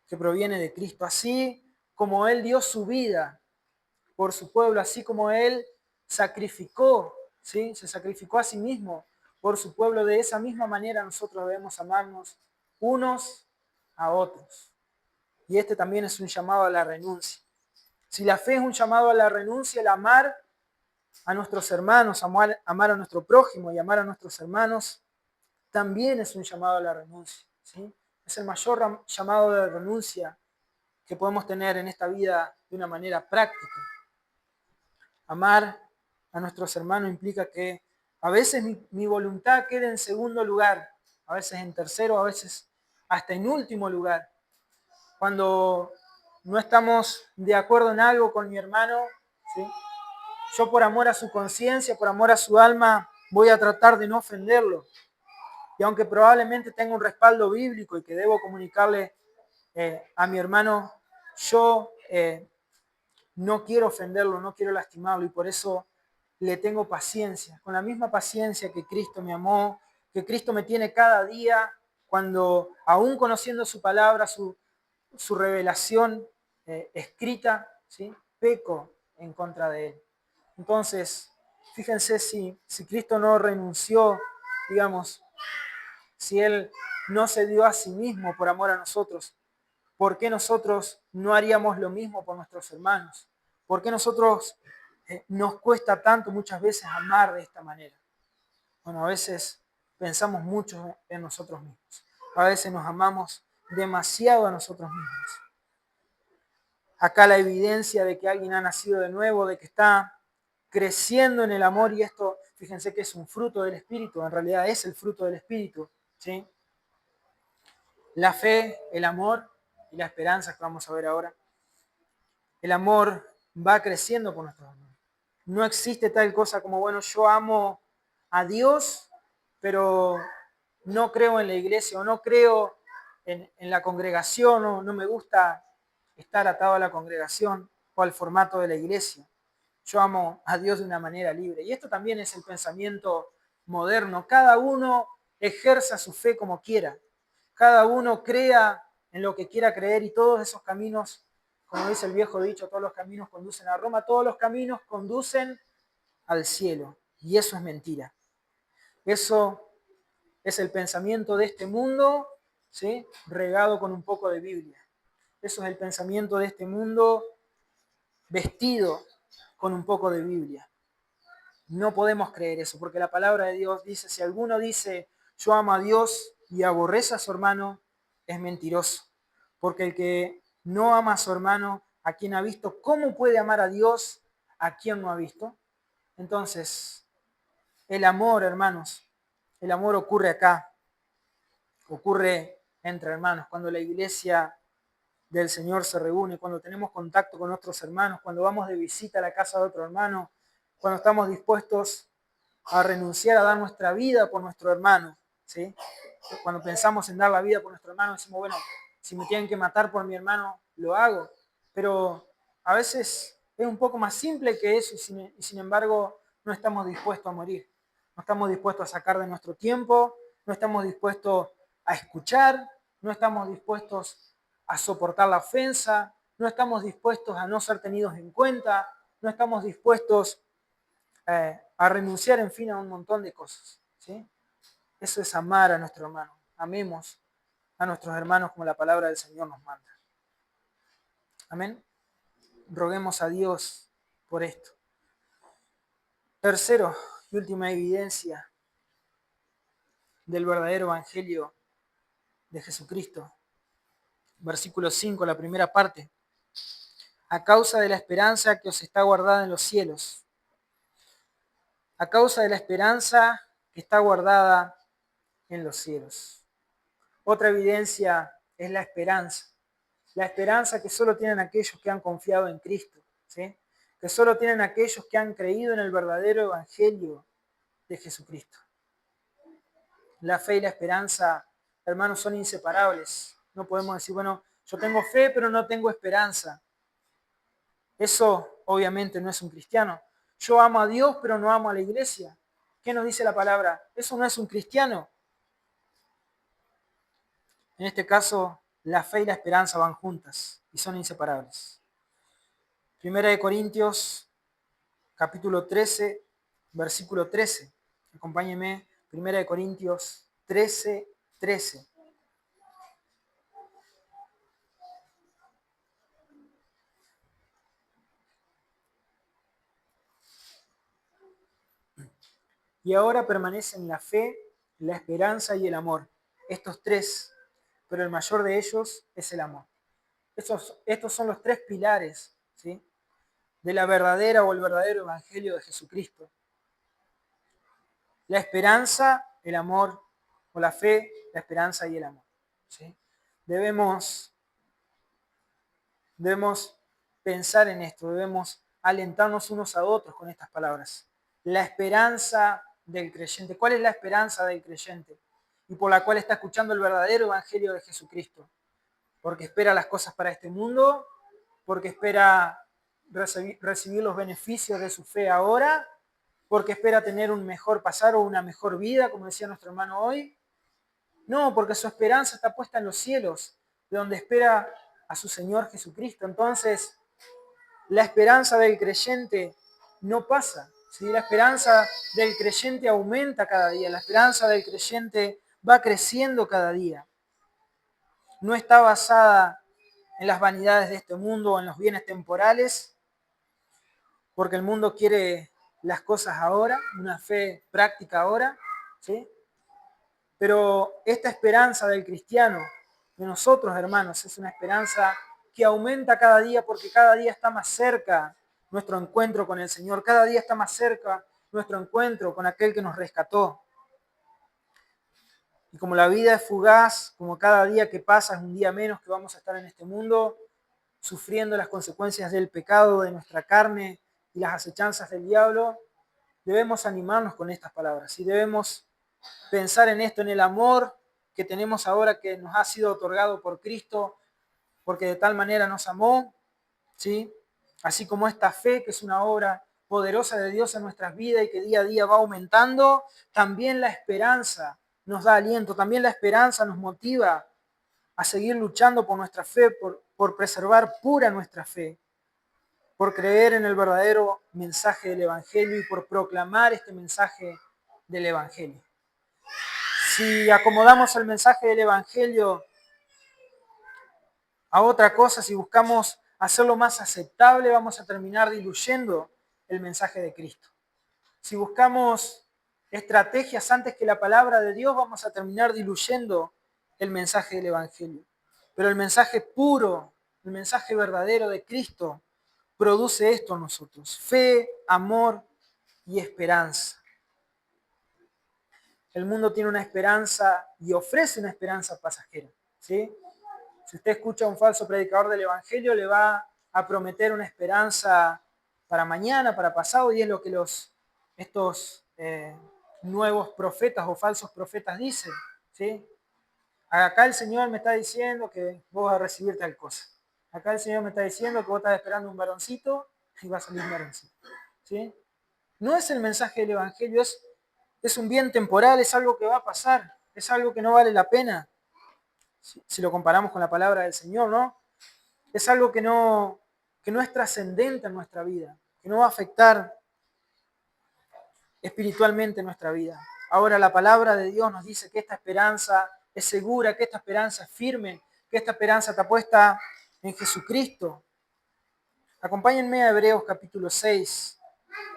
Speaker 1: que proviene de Cristo. Así como Él dio su vida por su pueblo, así como Él sacrificó, ¿sí? Se sacrificó a sí mismo por su pueblo, de esa misma manera nosotros debemos amarnos unos a otros. Y este también es un llamado a la renuncia. Si la fe es un llamado a la renuncia, el amar a nuestros hermanos, amar a nuestro prójimo y amar a nuestros hermanos, también es un llamado a la renuncia. ¿Sí? Es el mayor llamado de renuncia que podemos tener en esta vida de una manera práctica. Amar a nuestros hermanos implica que a veces mi voluntad quede en segundo lugar, a veces en tercero, a veces hasta en último lugar. Cuando no estamos de acuerdo en algo con mi hermano, ¿sí? Yo por amor a su conciencia, por amor a su alma, voy a tratar de no ofenderlo. Y aunque probablemente tenga un respaldo bíblico y que debo comunicarle a mi hermano, yo no quiero ofenderlo, no quiero lastimarlo y por eso le tengo paciencia. Con la misma paciencia que Cristo me amó, que Cristo me tiene cada día, cuando aún conociendo su palabra, su revelación escrita, ¿sí? Peco en contra de Él. Entonces, fíjense si Cristo no renunció, digamos, si Él no se dio a sí mismo por amor a nosotros, ¿por qué nosotros no haríamos lo mismo por nuestros hermanos? ¿Por qué nosotros nos cuesta tanto muchas veces amar de esta manera? Bueno, a veces pensamos mucho en nosotros mismos. A veces nos amamos demasiado a nosotros mismos. Acá la evidencia de que alguien ha nacido de nuevo, de que está creciendo en el amor, y esto, fíjense que es un fruto del Espíritu, en realidad es el fruto del Espíritu, ¿sí? La fe, el amor y la esperanza que vamos a ver ahora. El amor va creciendo con nuestros hermanos. No existe tal cosa como, bueno, yo amo a Dios, pero no creo en la iglesia o no creo en la congregación o no me gusta estar atado a la congregación o al formato de la iglesia. Yo amo a Dios de una manera libre. Y esto también es el pensamiento moderno. Cada uno ejerza su fe como quiera. Cada uno crea en lo que quiera creer y todos esos caminos, como dice el viejo dicho, todos los caminos conducen a Roma, todos los caminos conducen al cielo. Y eso es mentira. Eso es el pensamiento de este mundo, ¿sí? Regado con un poco de Biblia. Eso es el pensamiento de este mundo vestido con un poco de Biblia. No podemos creer eso, porque la palabra de Dios dice, si alguno dice, yo amo a Dios y aborrece a su hermano, es mentiroso. Porque el que no ama a su hermano, a quien ha visto, ¿cómo puede amar a Dios a quien no ha visto? Entonces, el amor, hermanos, el amor ocurre acá, ocurre entre hermanos, cuando la iglesia del Señor se reúne, cuando tenemos contacto con nuestros hermanos, cuando vamos de visita a la casa de otro hermano, cuando estamos dispuestos a renunciar a dar nuestra vida por nuestro hermano, ¿sí? Cuando pensamos en dar la vida por nuestro hermano, decimos, bueno, si me tienen que matar por mi hermano, lo hago. Pero a veces es un poco más simple que eso y sin embargo no estamos dispuestos a morir. No estamos dispuestos a sacar de nuestro tiempo, no estamos dispuestos a escuchar, no estamos dispuestos a soportar la ofensa, no estamos dispuestos a no ser tenidos en cuenta, no estamos dispuestos a renunciar, en fin, a un montón de cosas, ¿sí? Eso es amar a nuestro hermano. Amemos a nuestros hermanos como la palabra del Señor nos manda. Amén. Roguemos a Dios por esto. Tercero y última evidencia del verdadero evangelio de Jesucristo. Versículo 5, la primera parte. A causa de la esperanza que os está guardada en los cielos. A causa de la esperanza que está guardada en los cielos. Otra evidencia es la esperanza. La esperanza que solo tienen aquellos que han confiado en Cristo, ¿sí? Que solo tienen aquellos que han creído en el verdadero evangelio de Jesucristo. La fe y la esperanza, hermanos, son inseparables. No podemos decir, bueno, yo tengo fe, pero no tengo esperanza. Eso obviamente no es un cristiano. Yo amo a Dios, pero no amo a la iglesia. ¿Qué nos dice la palabra? Eso no es un cristiano. En este caso, la fe y la esperanza van juntas y son inseparables. Primera de Corintios, capítulo 13, versículo 13. Acompáñenme, Primera de Corintios 13, 13. Y ahora permanecen la fe, la esperanza y el amor. Estos tres, pero el mayor de ellos es el amor. Estos son los tres pilares, ¿sí?, de la verdadera o el verdadero evangelio de Jesucristo. La esperanza, el amor, o la fe, la esperanza y el amor, ¿sí? Debemos pensar en esto, debemos alentarnos unos a otros con estas palabras. La esperanza del creyente. ¿Cuál es la esperanza del creyente? Y por la cual está escuchando el verdadero evangelio de Jesucristo. Porque espera las cosas para este mundo, porque espera recibir los beneficios de su fe ahora, porque espera tener un mejor pasar o una mejor vida, como decía nuestro hermano hoy. No, porque su esperanza está puesta en los cielos, de donde espera a su Señor Jesucristo. Entonces, la esperanza del creyente no pasa. ¿Sí? La esperanza del creyente aumenta cada día, la esperanza del creyente va creciendo cada día. No está basada en las vanidades de este mundo o en los bienes temporales, porque el mundo quiere las cosas ahora, una fe práctica ahora, ¿sí? Pero esta esperanza del cristiano, de nosotros hermanos, es una esperanza que aumenta cada día porque cada día está más cerca nuestro encuentro con el Señor, cada día está más cerca nuestro encuentro con aquel que nos rescató. Y como la vida es fugaz, como cada día que pasa es un día menos que vamos a estar en este mundo, sufriendo las consecuencias del pecado de nuestra carne y las acechanzas del diablo, debemos animarnos con estas palabras y debemos pensar en esto, en el amor que tenemos ahora que nos ha sido otorgado por Cristo, porque de tal manera nos amó, ¿sí? Así como esta fe, que es una obra poderosa de Dios en nuestras vidas y que día a día va aumentando, también la esperanza nos da aliento, también la esperanza nos motiva a seguir luchando por nuestra fe, por preservar pura nuestra fe, por creer en el verdadero mensaje del Evangelio y por proclamar este mensaje del Evangelio. Si acomodamos el mensaje del Evangelio a otra cosa, si buscamos hacerlo más aceptable, vamos a terminar diluyendo el mensaje de Cristo. Si buscamos estrategias antes que la palabra de Dios, vamos a terminar diluyendo el mensaje del Evangelio. Pero el mensaje puro, el mensaje verdadero de Cristo, produce esto en nosotros: fe, amor y esperanza. El mundo tiene una esperanza y ofrece una esperanza pasajera, ¿sí? Si usted escucha a un falso predicador del Evangelio, le va a prometer una esperanza para mañana, para pasado, y es lo que estos nuevos profetas o falsos profetas dicen, ¿sí? Acá el Señor me está diciendo que vos vas a recibir tal cosa. Acá el Señor me está diciendo que vos estás esperando un varoncito y va a salir un varoncito, ¿sí? No es el mensaje del Evangelio, es un bien temporal, es algo que va a pasar, es algo que no vale la pena, si lo comparamos con la palabra del Señor, ¿no? Es algo que no es trascendente en nuestra vida, que no va a afectar espiritualmente nuestra vida. Ahora la palabra de Dios nos dice que esta esperanza es segura, que esta esperanza es firme, que esta esperanza está puesta en Jesucristo. Acompáñenme a Hebreos capítulo 6,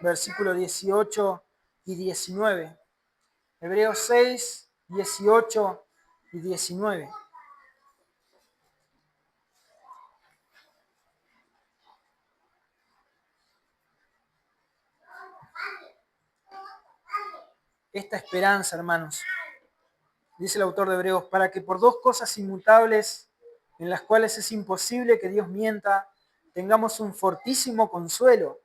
Speaker 1: versículos 18 y 19. Hebreos 6, 18 y 19. Esta esperanza, hermanos, dice el autor de Hebreos, para que por dos cosas inmutables, en las cuales es imposible que Dios mienta, tengamos un fortísimo consuelo,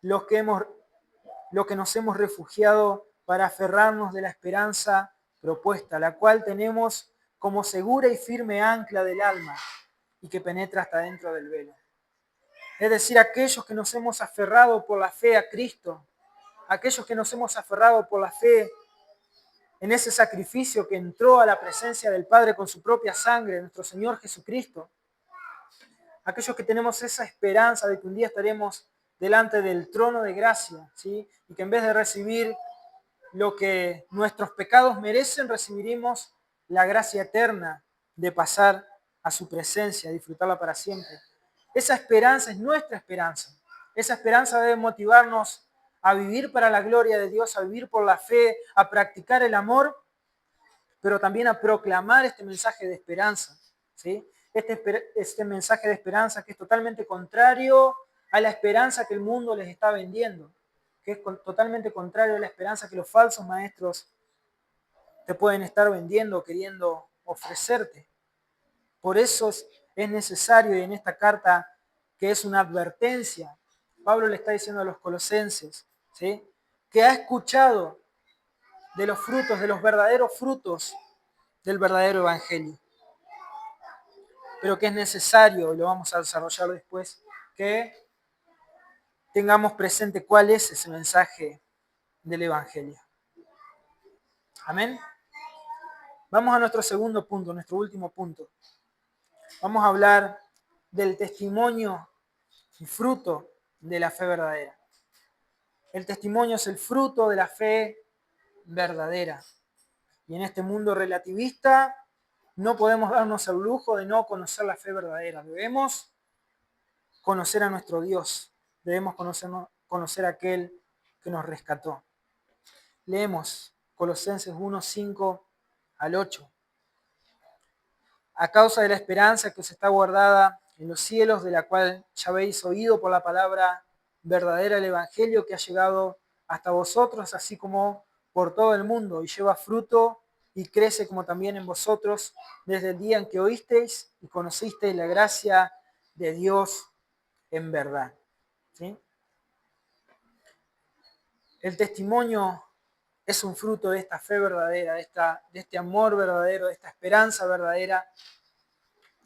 Speaker 1: los que nos hemos refugiado para aferrarnos de la esperanza propuesta, la cual tenemos como segura y firme ancla del alma y que penetra hasta dentro del velo. Es decir, aquellos que nos hemos aferrado por la fe a Cristo, aquellos que nos hemos aferrado por la fe en ese sacrificio que entró a la presencia del Padre con su propia sangre, nuestro Señor Jesucristo. Aquellos que tenemos esa esperanza de que un día estaremos delante del trono de gracia, ¿sí? Y que en vez de recibir lo que nuestros pecados merecen, recibiremos la gracia eterna de pasar a su presencia, disfrutarla para siempre. Esa esperanza es nuestra esperanza. Esa esperanza debe motivarnos a vivir para la gloria de Dios, a vivir por la fe, a practicar el amor, pero también a proclamar este mensaje de esperanza, ¿sí? Este mensaje de esperanza que es totalmente contrario a la esperanza que el mundo les está vendiendo, que es totalmente contrario a la esperanza que los falsos maestros te pueden estar vendiendo o queriendo ofrecerte. Por eso es necesario, y en esta carta, que es una advertencia, Pablo le está diciendo a los colosenses, ¿sí?, que ha escuchado de los frutos, de los verdaderos frutos del verdadero evangelio. Pero que es necesario, y lo vamos a desarrollar después, que tengamos presente cuál es ese mensaje del evangelio. Amén. Vamos a nuestro segundo punto, nuestro último punto. Vamos a hablar del testimonio y fruto de la fe verdadera. El testimonio es el fruto de la fe verdadera. Y en este mundo relativista no podemos darnos el lujo de no conocer la fe verdadera. Debemos conocer a nuestro Dios. Debemos conocer a aquel que nos rescató. Leemos Colosenses 1, 5 al 8. A causa de la esperanza que os está guardada en los cielos, de la cual ya habéis oído por la palabra verdadera el Evangelio que ha llegado hasta vosotros, así como por todo el mundo, y lleva fruto y crece como también en vosotros desde el día en que oísteis y conocisteis la gracia de Dios en verdad. ¿Sí? El testimonio es un fruto de esta fe verdadera, de este amor verdadero, de esta esperanza verdadera.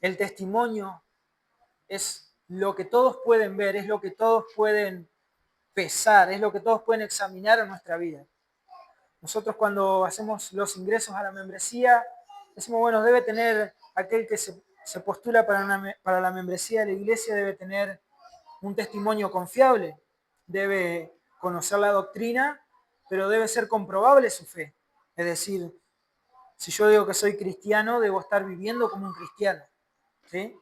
Speaker 1: El testimonio es lo que todos pueden ver, es lo que todos pueden pesar, es lo que todos pueden examinar en nuestra vida. Nosotros cuando hacemos los ingresos a la membresía, decimos, bueno, debe tener aquel que se postula para la membresía de la iglesia, debe tener un testimonio confiable, debe conocer la doctrina, pero debe ser comprobable su fe. Es decir, si yo digo que soy cristiano, debo estar viviendo como un cristiano. ¿Sí?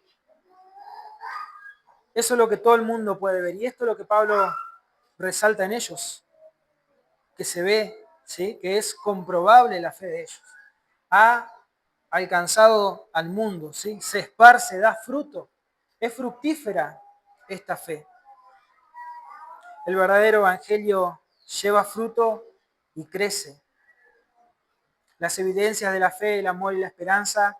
Speaker 1: Eso es lo que todo el mundo puede ver. Y esto es lo que Pablo resalta en ellos, que se ve, ¿sí? Que es comprobable la fe de ellos. Ha alcanzado al mundo, ¿sí? Se esparce, da fruto. Es fructífera esta fe. El verdadero evangelio lleva fruto y crece. Las evidencias de la fe, el amor y la esperanza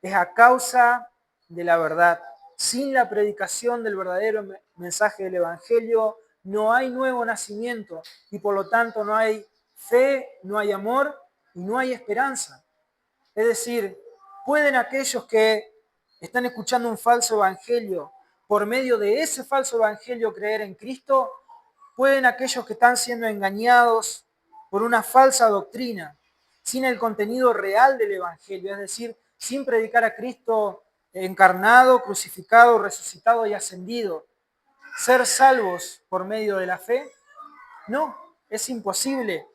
Speaker 1: es a causa de la verdad. Sin la predicación del verdadero mensaje del evangelio no hay nuevo nacimiento y por lo tanto no hay fe, no hay amor y no hay esperanza. Es decir, pueden aquellos que están escuchando un falso evangelio por medio de ese falso evangelio creer en Cristo. Pueden aquellos que están siendo engañados por una falsa doctrina, sin el contenido real del Evangelio, es decir, sin predicar a Cristo encarnado, crucificado, resucitado y ascendido, ser salvos por medio de la fe. No, es imposible.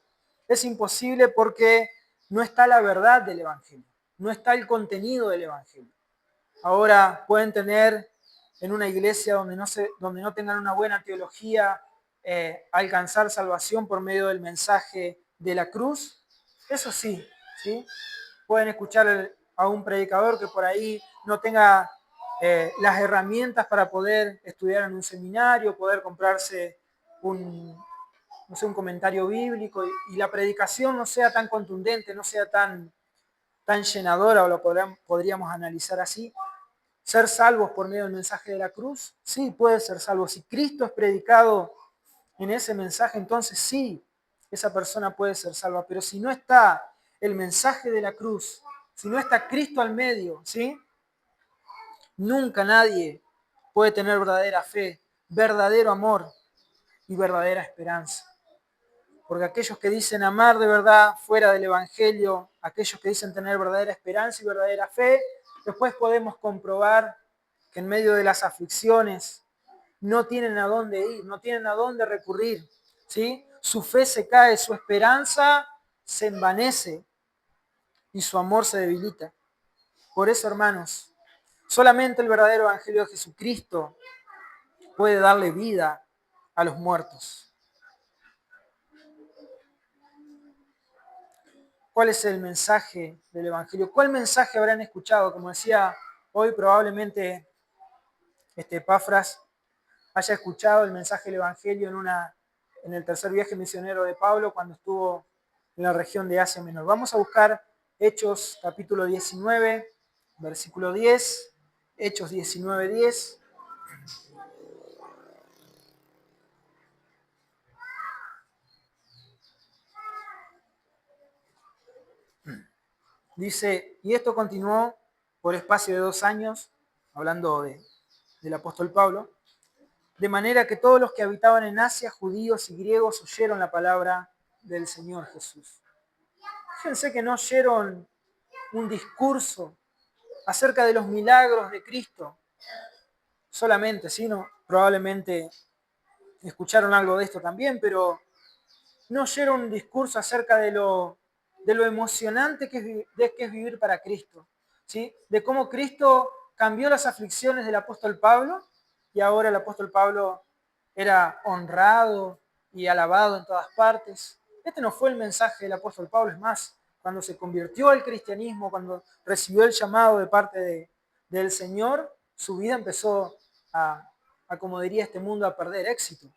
Speaker 1: Es imposible porque no está la verdad del Evangelio, no está el contenido del Evangelio. Ahora pueden tener en una iglesia donde no tengan una buena teología, alcanzar salvación por medio del mensaje de la cruz. Eso sí, ¿sí? Pueden escuchar a un predicador que por ahí no tenga las herramientas para poder estudiar en un seminario, poder comprarse un comentario bíblico y la predicación no sea tan contundente, no sea tan llenadora, o lo podríamos analizar así. ¿Ser salvos por medio del mensaje de la cruz? Sí, puede ser salvo. Si Cristo es predicado en ese mensaje, entonces sí, esa persona puede ser salva. Pero si no está el mensaje de la cruz, si no está Cristo al medio, ¿sí? Nunca nadie puede tener verdadera fe, verdadero amor y verdadera esperanza. Porque aquellos que dicen amar de verdad fuera del Evangelio, aquellos que dicen tener verdadera esperanza y verdadera fe, después podemos comprobar que en medio de las aflicciones no tienen a dónde ir, no tienen a dónde recurrir, ¿sí? Su fe se cae, su esperanza se envanece y su amor se debilita. Por eso, hermanos, solamente el verdadero Evangelio de Jesucristo puede darle vida a los muertos. ¿Cuál es el mensaje del Evangelio? ¿Cuál mensaje habrán escuchado? Como decía hoy, probablemente Epafras haya escuchado el mensaje del Evangelio en el tercer viaje misionero de Pablo cuando estuvo en la región de Asia Menor. Vamos a buscar Hechos capítulo 19, versículo 10, Hechos 19, 10. Dice, y esto continuó por espacio de 2 años, hablando del apóstol Pablo, de manera que todos los que habitaban en Asia, judíos y griegos, oyeron la palabra del Señor Jesús. Fíjense que no oyeron un discurso acerca de los milagros de Cristo solamente, sino probablemente escucharon algo de esto también, pero no oyeron un discurso acerca de lo emocionante que es vivir para Cristo, ¿sí? De cómo Cristo cambió las aflicciones del apóstol Pablo y ahora el apóstol Pablo era honrado y alabado en todas partes. Este no fue el mensaje del apóstol Pablo, es más, cuando se convirtió al cristianismo, cuando recibió el llamado de parte del Señor, su vida empezó como diría este mundo, a perder éxito.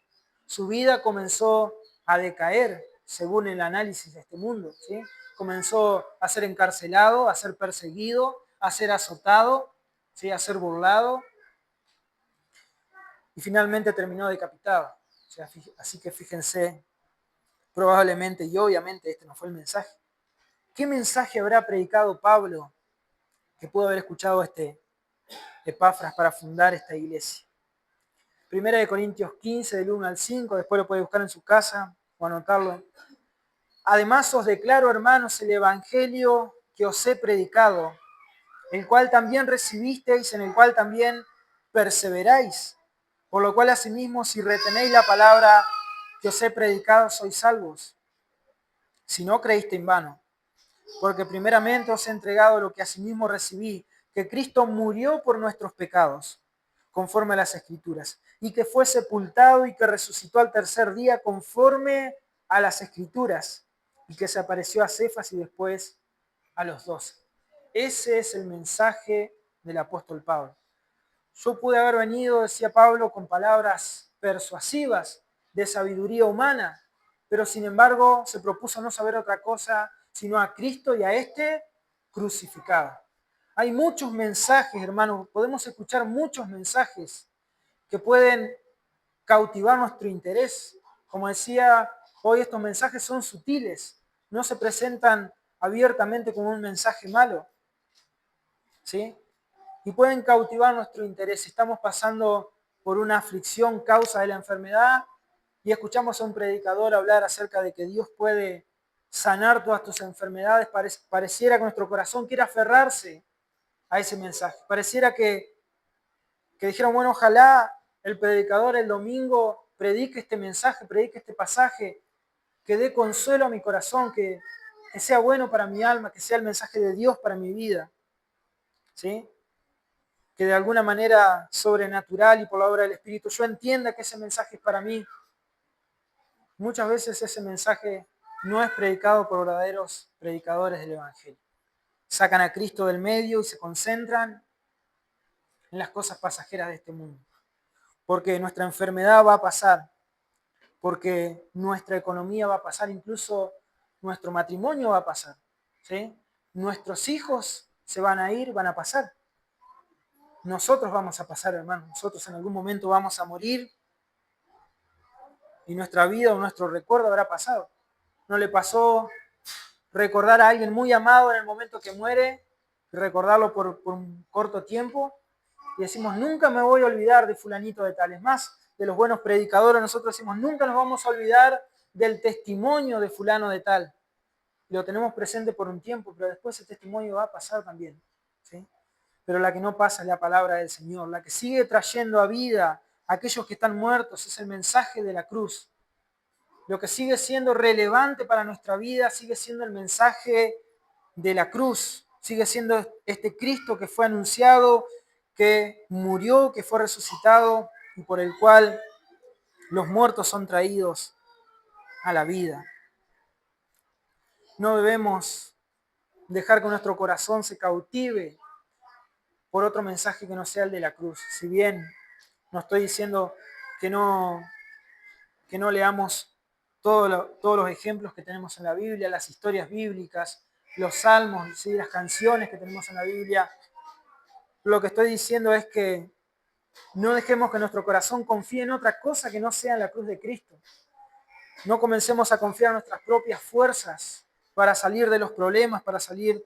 Speaker 1: Su vida comenzó a decaer, según el análisis de este mundo, ¿sí? Comenzó a ser encarcelado, a ser perseguido, a ser azotado, ¿sí? A ser burlado, y finalmente terminó decapitado. O sea, así que fíjense, probablemente y obviamente este no fue el mensaje. ¿Qué mensaje habrá predicado Pablo que pudo haber escuchado este Epafras para fundar esta iglesia? Primera de Corintios 15, del 1 al 5, después lo puede buscar en su casa o anotarlo. Además os declaro, hermanos, el evangelio que os he predicado, el cual también recibisteis, en el cual también perseveráis. Por lo cual, asimismo, si retenéis la palabra que os he predicado, sois salvos. Si no, creíste en vano. Porque primeramente os he entregado lo que asimismo recibí, que Cristo murió por nuestros pecados, conforme a las Escrituras, y que fue sepultado y que resucitó al tercer día, conforme a las Escrituras, y que se apareció a Cefas y después a los 12. Ese es el mensaje del apóstol Pablo. Yo pude haber venido, decía Pablo, con palabras persuasivas, de sabiduría humana, pero sin embargo se propuso no saber otra cosa sino a Cristo y a este crucificado. Hay muchos mensajes, hermanos, podemos escuchar muchos mensajes que pueden cautivar nuestro interés. Como decía, hoy estos mensajes son sutiles, no se presentan abiertamente como un mensaje malo, ¿sí? Y pueden cautivar nuestro interés. Estamos pasando por una aflicción causa de la enfermedad y escuchamos a un predicador hablar acerca de que Dios puede sanar todas tus enfermedades. Pareciera que nuestro corazón quiere aferrarse a ese mensaje. Pareciera que dijeron, bueno, ojalá el predicador el domingo predique este mensaje, predique este pasaje, que dé consuelo a mi corazón, que sea bueno para mi alma, que sea el mensaje de Dios para mi vida, ¿sí? Que de alguna manera sobrenatural y por la obra del Espíritu yo entienda que ese mensaje es para mí. Muchas veces ese mensaje no es predicado por verdaderos predicadores del Evangelio. Sacan a Cristo del medio y se concentran en las cosas pasajeras de este mundo. Porque nuestra enfermedad va a pasar, porque nuestra economía va a pasar, incluso nuestro matrimonio va a pasar, ¿sí? Nuestros hijos se van a ir, van a pasar. Nosotros vamos a pasar, hermanos. Nosotros en algún momento vamos a morir y nuestra vida o nuestro recuerdo habrá pasado. ¿No le pasó recordar a alguien muy amado en el momento que muere y recordarlo por un corto tiempo? Y decimos, nunca me voy a olvidar de fulanito de tal. Es más, de los buenos predicadores, nosotros decimos, nunca nos vamos a olvidar del testimonio de fulano de tal. Y lo tenemos presente por un tiempo, pero después ese testimonio va a pasar también, ¿sí? Pero la que no pasa es la palabra del Señor. La que sigue trayendo a vida a aquellos que están muertos es el mensaje de la cruz. Lo que sigue siendo relevante para nuestra vida sigue siendo el mensaje de la cruz. Sigue siendo este Cristo que fue anunciado, que murió, que fue resucitado y por el cual los muertos son traídos a la vida. No debemos dejar que nuestro corazón se cautive por otro mensaje que no sea el de la cruz. Si bien no estoy diciendo que no leamos todos los ejemplos que tenemos en la Biblia, las historias bíblicas, los salmos, ¿sí? Las canciones que tenemos en la Biblia. Lo que estoy diciendo es que no dejemos que nuestro corazón confíe en otra cosa que no sea en la cruz de Cristo. No comencemos a confiar en nuestras propias fuerzas para salir de los problemas, para salir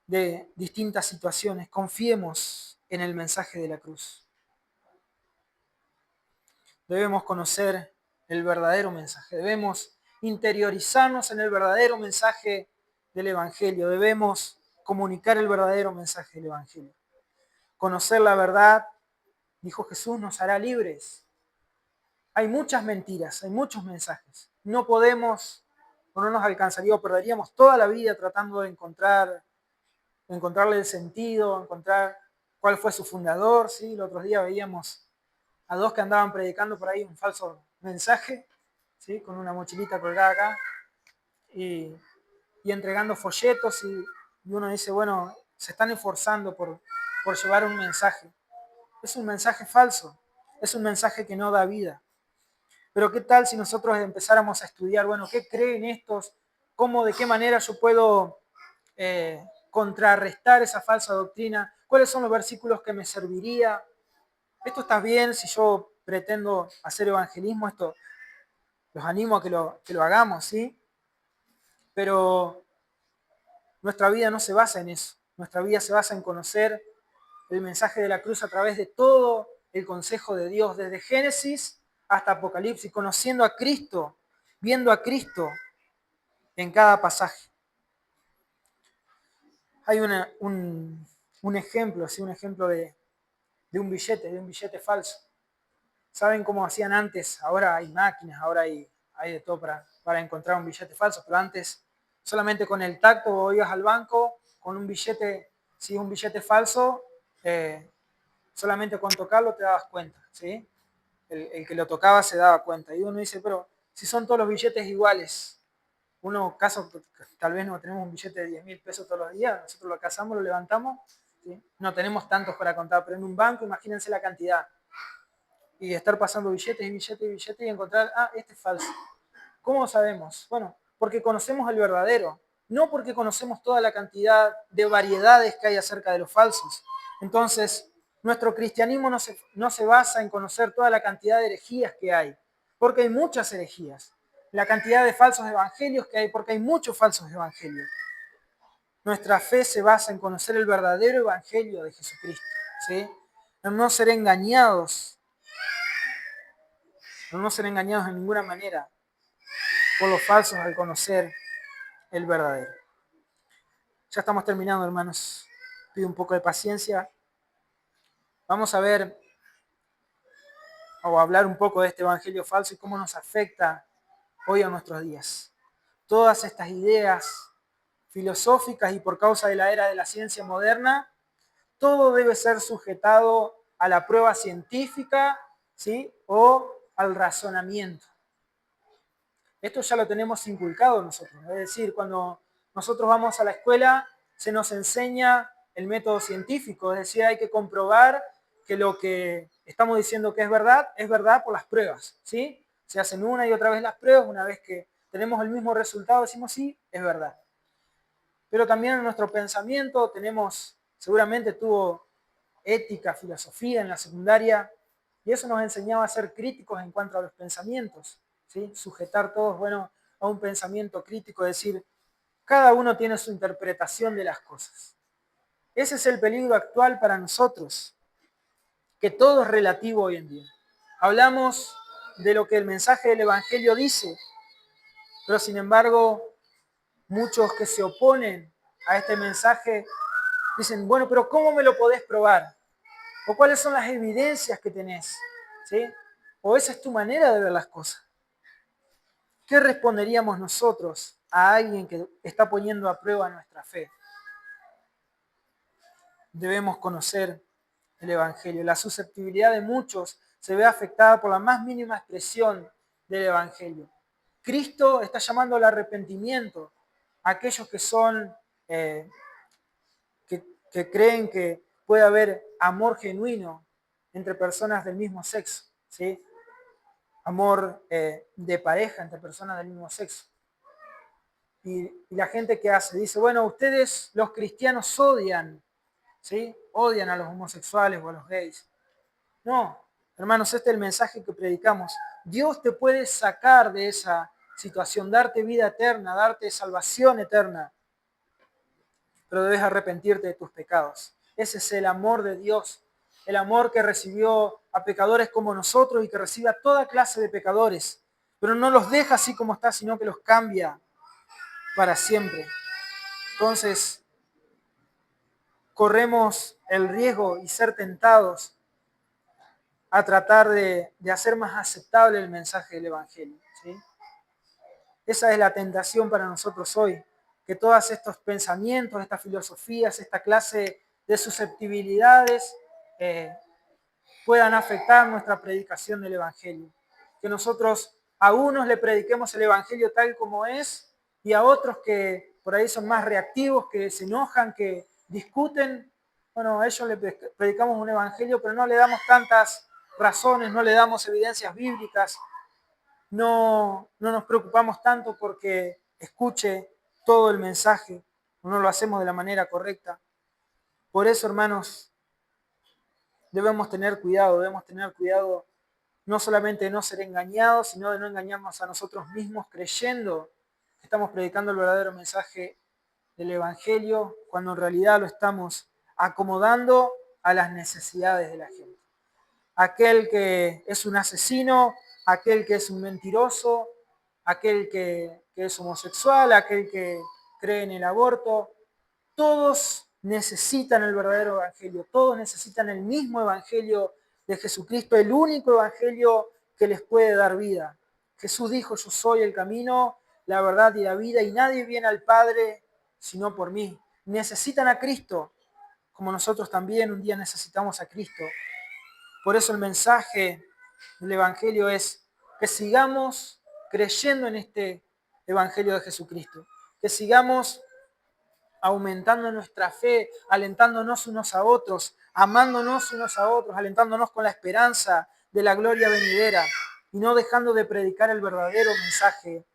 Speaker 1: de distintas situaciones. Confiemos en el mensaje de la cruz. Debemos conocer el verdadero mensaje. Debemos interiorizarnos en el verdadero mensaje del Evangelio. Debemos comunicar el verdadero mensaje del Evangelio. Conocer la verdad Dijo Jesús, nos hará libres. Hay muchas mentiras, hay muchos mensajes. No podemos, o no nos alcanzaría, o perderíamos toda la vida tratando de encontrarle el sentido, encontrar cuál fue su fundador. ¿Sí? El otro día veíamos a dos que andaban predicando por ahí un falso mensaje, ¿sí? Con una mochilita colgada acá, y entregando folletos, y uno dice, bueno, se están esforzando por llevar un mensaje. Es un mensaje falso, es un mensaje que no da vida. Pero ¿qué tal si nosotros empezáramos a estudiar, bueno, qué creen estos? ¿Cómo, de qué manera yo puedo contrarrestar esa falsa doctrina? ¿Cuáles son los versículos que me serviría? Esto está bien si yo pretendo hacer evangelismo, esto los animo a que lo hagamos, ¿sí? Pero nuestra vida no se basa en eso. Nuestra vida se basa en conocer el mensaje de la cruz a través de todo el consejo de Dios, desde Génesis hasta Apocalipsis, conociendo a Cristo, viendo a Cristo en cada pasaje. Hay un ejemplo, ¿sí? Un ejemplo de un billete falso. ¿Saben cómo hacían antes? Ahora hay máquinas, ahora hay de todo para encontrar un billete falso, pero antes solamente con el tacto vos ibas al banco con un billete, si es un billete falso, solamente con tocarlo te dabas cuenta, ¿sí? El que lo tocaba se daba cuenta. Y uno dice, pero si son todos los billetes iguales, uno caso, tal vez no tenemos un billete de 10.000 pesos todos los días, nosotros lo cazamos, lo levantamos, ¿sí? No tenemos tantos para contar, pero en un banco imagínense la cantidad. Y estar pasando billetes y billetes y billetes y encontrar, este es falso. ¿Cómo sabemos? Bueno, porque conocemos el verdadero, no porque conocemos toda la cantidad de variedades que hay acerca de los falsos. Entonces, nuestro cristianismo no se basa en conocer toda la cantidad de herejías que hay, porque hay muchas herejías. La cantidad de falsos evangelios que hay, porque hay muchos falsos evangelios. Nuestra fe se basa en conocer el verdadero evangelio de Jesucristo, ¿sí? En no ser engañados, en ninguna manera por los falsos al conocer el verdadero. Ya estamos terminando, hermanos. Pido un poco de paciencia. Vamos a ver o hablar un poco de este evangelio falso y cómo nos afecta hoy a nuestros días. Todas estas ideas filosóficas y por causa de la era de la ciencia moderna, todo debe ser sujetado a la prueba científica, ¿sí? O al razonamiento. Esto ya lo tenemos inculcado nosotros. Es decir, cuando nosotros vamos a la escuela, se nos enseña el método científico. Es decir, hay que comprobar que lo que estamos diciendo que es verdad por las pruebas, ¿sí? Se hacen una y otra vez las pruebas, una vez que tenemos el mismo resultado, decimos sí, es verdad. Pero también en nuestro pensamiento seguramente tuvo ética, filosofía en la secundaria, y eso nos enseñaba a ser críticos en cuanto a los pensamientos, ¿sí? Sujetar todos, bueno, a un pensamiento crítico, decir, cada uno tiene su interpretación de las cosas. Ese es el peligro actual para nosotros, que todo es relativo hoy en día. Hablamos de lo que el mensaje del Evangelio dice, pero sin embargo, muchos que se oponen a este mensaje dicen, bueno, pero ¿cómo me lo podés probar? ¿O cuáles son las evidencias que tenés? ¿Sí? ¿O esa es tu manera de ver las cosas? ¿Qué responderíamos nosotros a alguien que está poniendo a prueba nuestra fe? Debemos conocer el Evangelio. La susceptibilidad de muchos se ve afectada por la más mínima expresión del Evangelio. Cristo está llamando al arrepentimiento a aquellos que son, que creen que puede haber amor genuino entre personas del mismo sexo, ¿sí? Amor de pareja entre personas del mismo sexo. Y la gente que hace, dice, bueno, ustedes los cristianos odian, ¿sí? Odian a los homosexuales o a los gays. No, hermanos, este es el mensaje que predicamos. Dios te puede sacar de esa situación, darte vida eterna, darte salvación eterna, pero debes arrepentirte de tus pecados. Ese es el amor de Dios, el amor que recibió a pecadores como nosotros y que recibe a toda clase de pecadores, pero no los deja así como está, sino que los cambia para siempre. Entonces, corremos el riesgo y ser tentados a tratar de hacer más aceptable el mensaje del Evangelio, ¿sí? Esa es la tentación para nosotros hoy, que todos estos pensamientos, estas filosofías, esta clase de susceptibilidades puedan afectar nuestra predicación del Evangelio. Que nosotros a unos le prediquemos el Evangelio tal como es y a otros que por ahí son más reactivos, que se enojan, que discuten, bueno, a ellos le predicamos un Evangelio, pero no le damos tantas razones, no le damos evidencias bíblicas, no nos preocupamos tanto porque escuche todo el mensaje, no lo hacemos de la manera correcta. Por eso, hermanos, debemos tener cuidado no solamente de no ser engañados, sino de no engañarnos a nosotros mismos creyendo que estamos predicando el verdadero mensaje del Evangelio, cuando en realidad lo estamos acomodando a las necesidades de la gente. Aquel que es un asesino, aquel que es un mentiroso, aquel que es homosexual, aquel que cree en el aborto, todos necesitan el verdadero evangelio, todos necesitan el mismo evangelio de Jesucristo, el único evangelio que les puede dar vida. Jesús dijo, yo soy el camino, la verdad y la vida, y nadie viene al Padre sino por mí. Necesitan a Cristo, como nosotros también un día necesitamos a Cristo. Por eso el mensaje del evangelio es que sigamos creyendo en este evangelio de Jesucristo, que sigamos aumentando nuestra fe, alentándonos unos a otros, amándonos unos a otros, alentándonos con la esperanza de la gloria venidera y no dejando de predicar el verdadero mensaje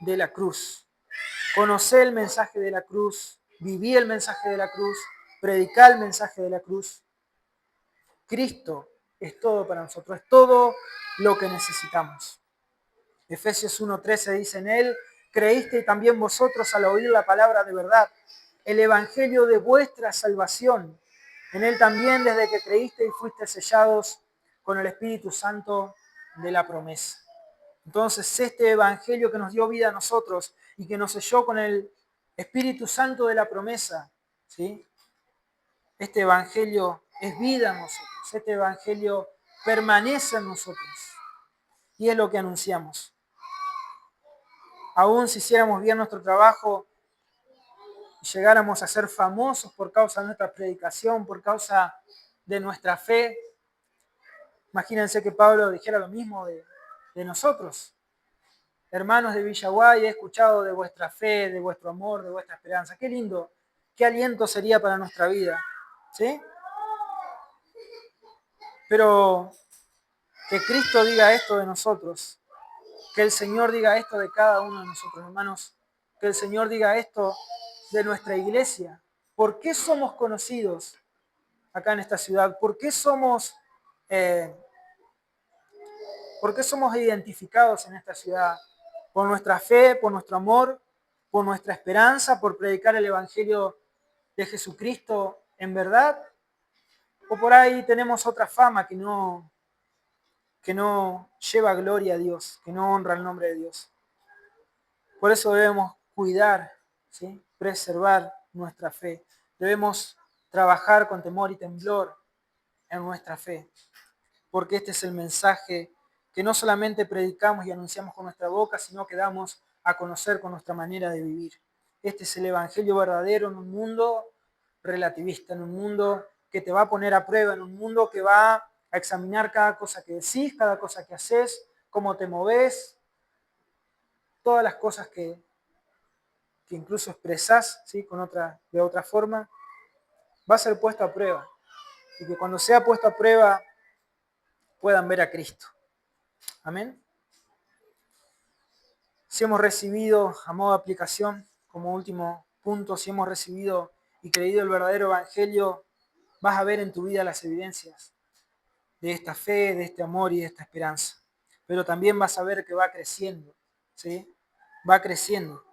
Speaker 1: de la cruz. Conocer el mensaje de la cruz, vivir el mensaje de la cruz, predicar el mensaje de la cruz. Cristo es todo para nosotros, es todo lo que necesitamos. Efesios 1:13 dice en él, creíste también vosotros al oír la palabra de verdad, el evangelio de vuestra salvación. En él también desde que creíste y fuiste sellados con el Espíritu Santo de la promesa. Entonces este evangelio que nos dio vida a nosotros y que nos selló con el Espíritu Santo de la promesa, ¿sí? Este evangelio es vida en nosotros, este evangelio permanece en nosotros y es lo que anunciamos. Aún si hiciéramos bien nuestro trabajo y llegáramos a ser famosos por causa de nuestra predicación, por causa de nuestra fe, imagínense que Pablo dijera lo mismo de nosotros. Hermanos de Villaguay, he escuchado de vuestra fe, de vuestro amor, de vuestra esperanza. Qué lindo, qué aliento sería para nuestra vida, ¿sí? Pero que Cristo diga esto de nosotros, que el Señor diga esto de cada uno de nosotros, hermanos, que el Señor diga esto de nuestra iglesia. ¿Por qué somos conocidos acá en esta ciudad? Eh, ¿Por qué somos identificados en esta ciudad? Por nuestra fe, por nuestro amor, por nuestra esperanza, por predicar el Evangelio de Jesucristo en verdad. O por ahí tenemos otra fama que no lleva gloria a Dios, que no honra el nombre de Dios. Por eso debemos cuidar, ¿sí? Preservar nuestra fe. Debemos trabajar con temor y temblor en nuestra fe, porque este es el mensaje que no solamente predicamos y anunciamos con nuestra boca, sino que damos a conocer con nuestra manera de vivir. Este es el evangelio verdadero en un mundo relativista, en un mundo que te va a poner a prueba, en un mundo que va a examinar cada cosa que decís, cada cosa que haces, cómo te moves, todas las cosas que incluso expresás, ¿sí? De otra forma, va a ser puesto a prueba. Y que cuando sea puesto a prueba puedan ver a Cristo. Amén. Si hemos recibido, a modo de aplicación, como último punto, si hemos recibido y creído el verdadero evangelio, vas a ver en tu vida las evidencias de esta fe, de este amor y de esta esperanza. Pero también vas a ver que va creciendo, ¿sí? Va creciendo.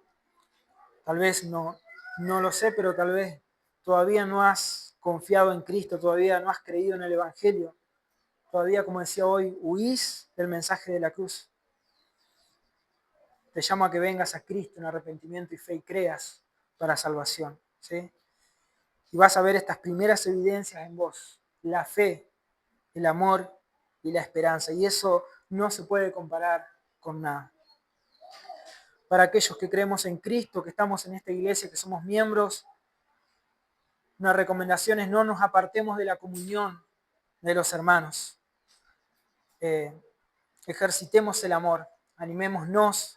Speaker 1: Tal vez no lo sé, pero tal vez todavía no has confiado en Cristo, todavía no has creído en el evangelio. Todavía, como decía hoy, huís del mensaje de la cruz. Te llamo a que vengas a Cristo en arrepentimiento y fe y creas para salvación, ¿sí? Y vas a ver estas primeras evidencias en vos, la fe, el amor y la esperanza. Y eso no se puede comparar con nada. Para aquellos que creemos en Cristo, que estamos en esta iglesia, que somos miembros, una recomendación es no nos apartemos de la comunión de los hermanos. Ejercitemos el amor, animémonos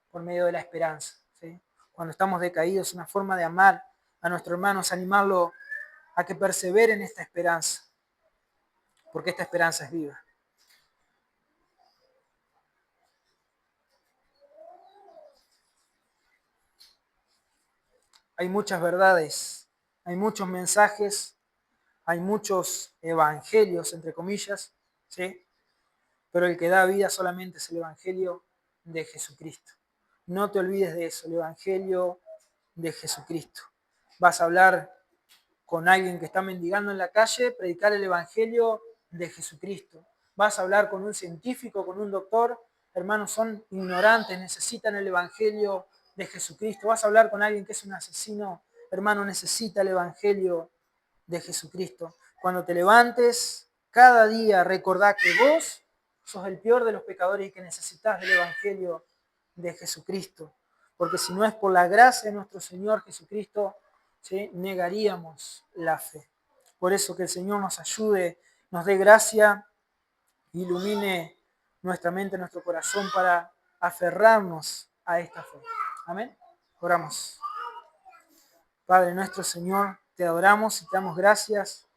Speaker 1: por medio de la esperanza. ¿Sí? Cuando estamos decaídos, una forma de amar a nuestro hermano es animarlo a que persevere en esta esperanza, porque esta esperanza es viva. Hay muchas verdades, hay muchos mensajes, hay muchos evangelios, entre comillas, ¿sí? Pero el que da vida solamente es el evangelio de Jesucristo. No te olvides de eso, el evangelio de Jesucristo. Vas a hablar con alguien que está mendigando en la calle, predicar el evangelio de Jesucristo. Vas a hablar con un científico, con un doctor, hermanos, son ignorantes, necesitan el evangelio de Jesucristo. Vas a hablar con alguien que es un asesino, hermano, necesita el evangelio de Jesucristo. Cuando te levantes, cada día recordá que vos sos el peor de los pecadores y que necesitas del evangelio de Jesucristo. Porque si no es por la gracia de nuestro Señor Jesucristo, ¿sí?, negaríamos la fe. Por eso que el Señor nos ayude, nos dé gracia, ilumine nuestra mente, nuestro corazón para aferrarnos a esta fe. Amén. Oramos. Padre nuestro Señor, te adoramos y te damos gracias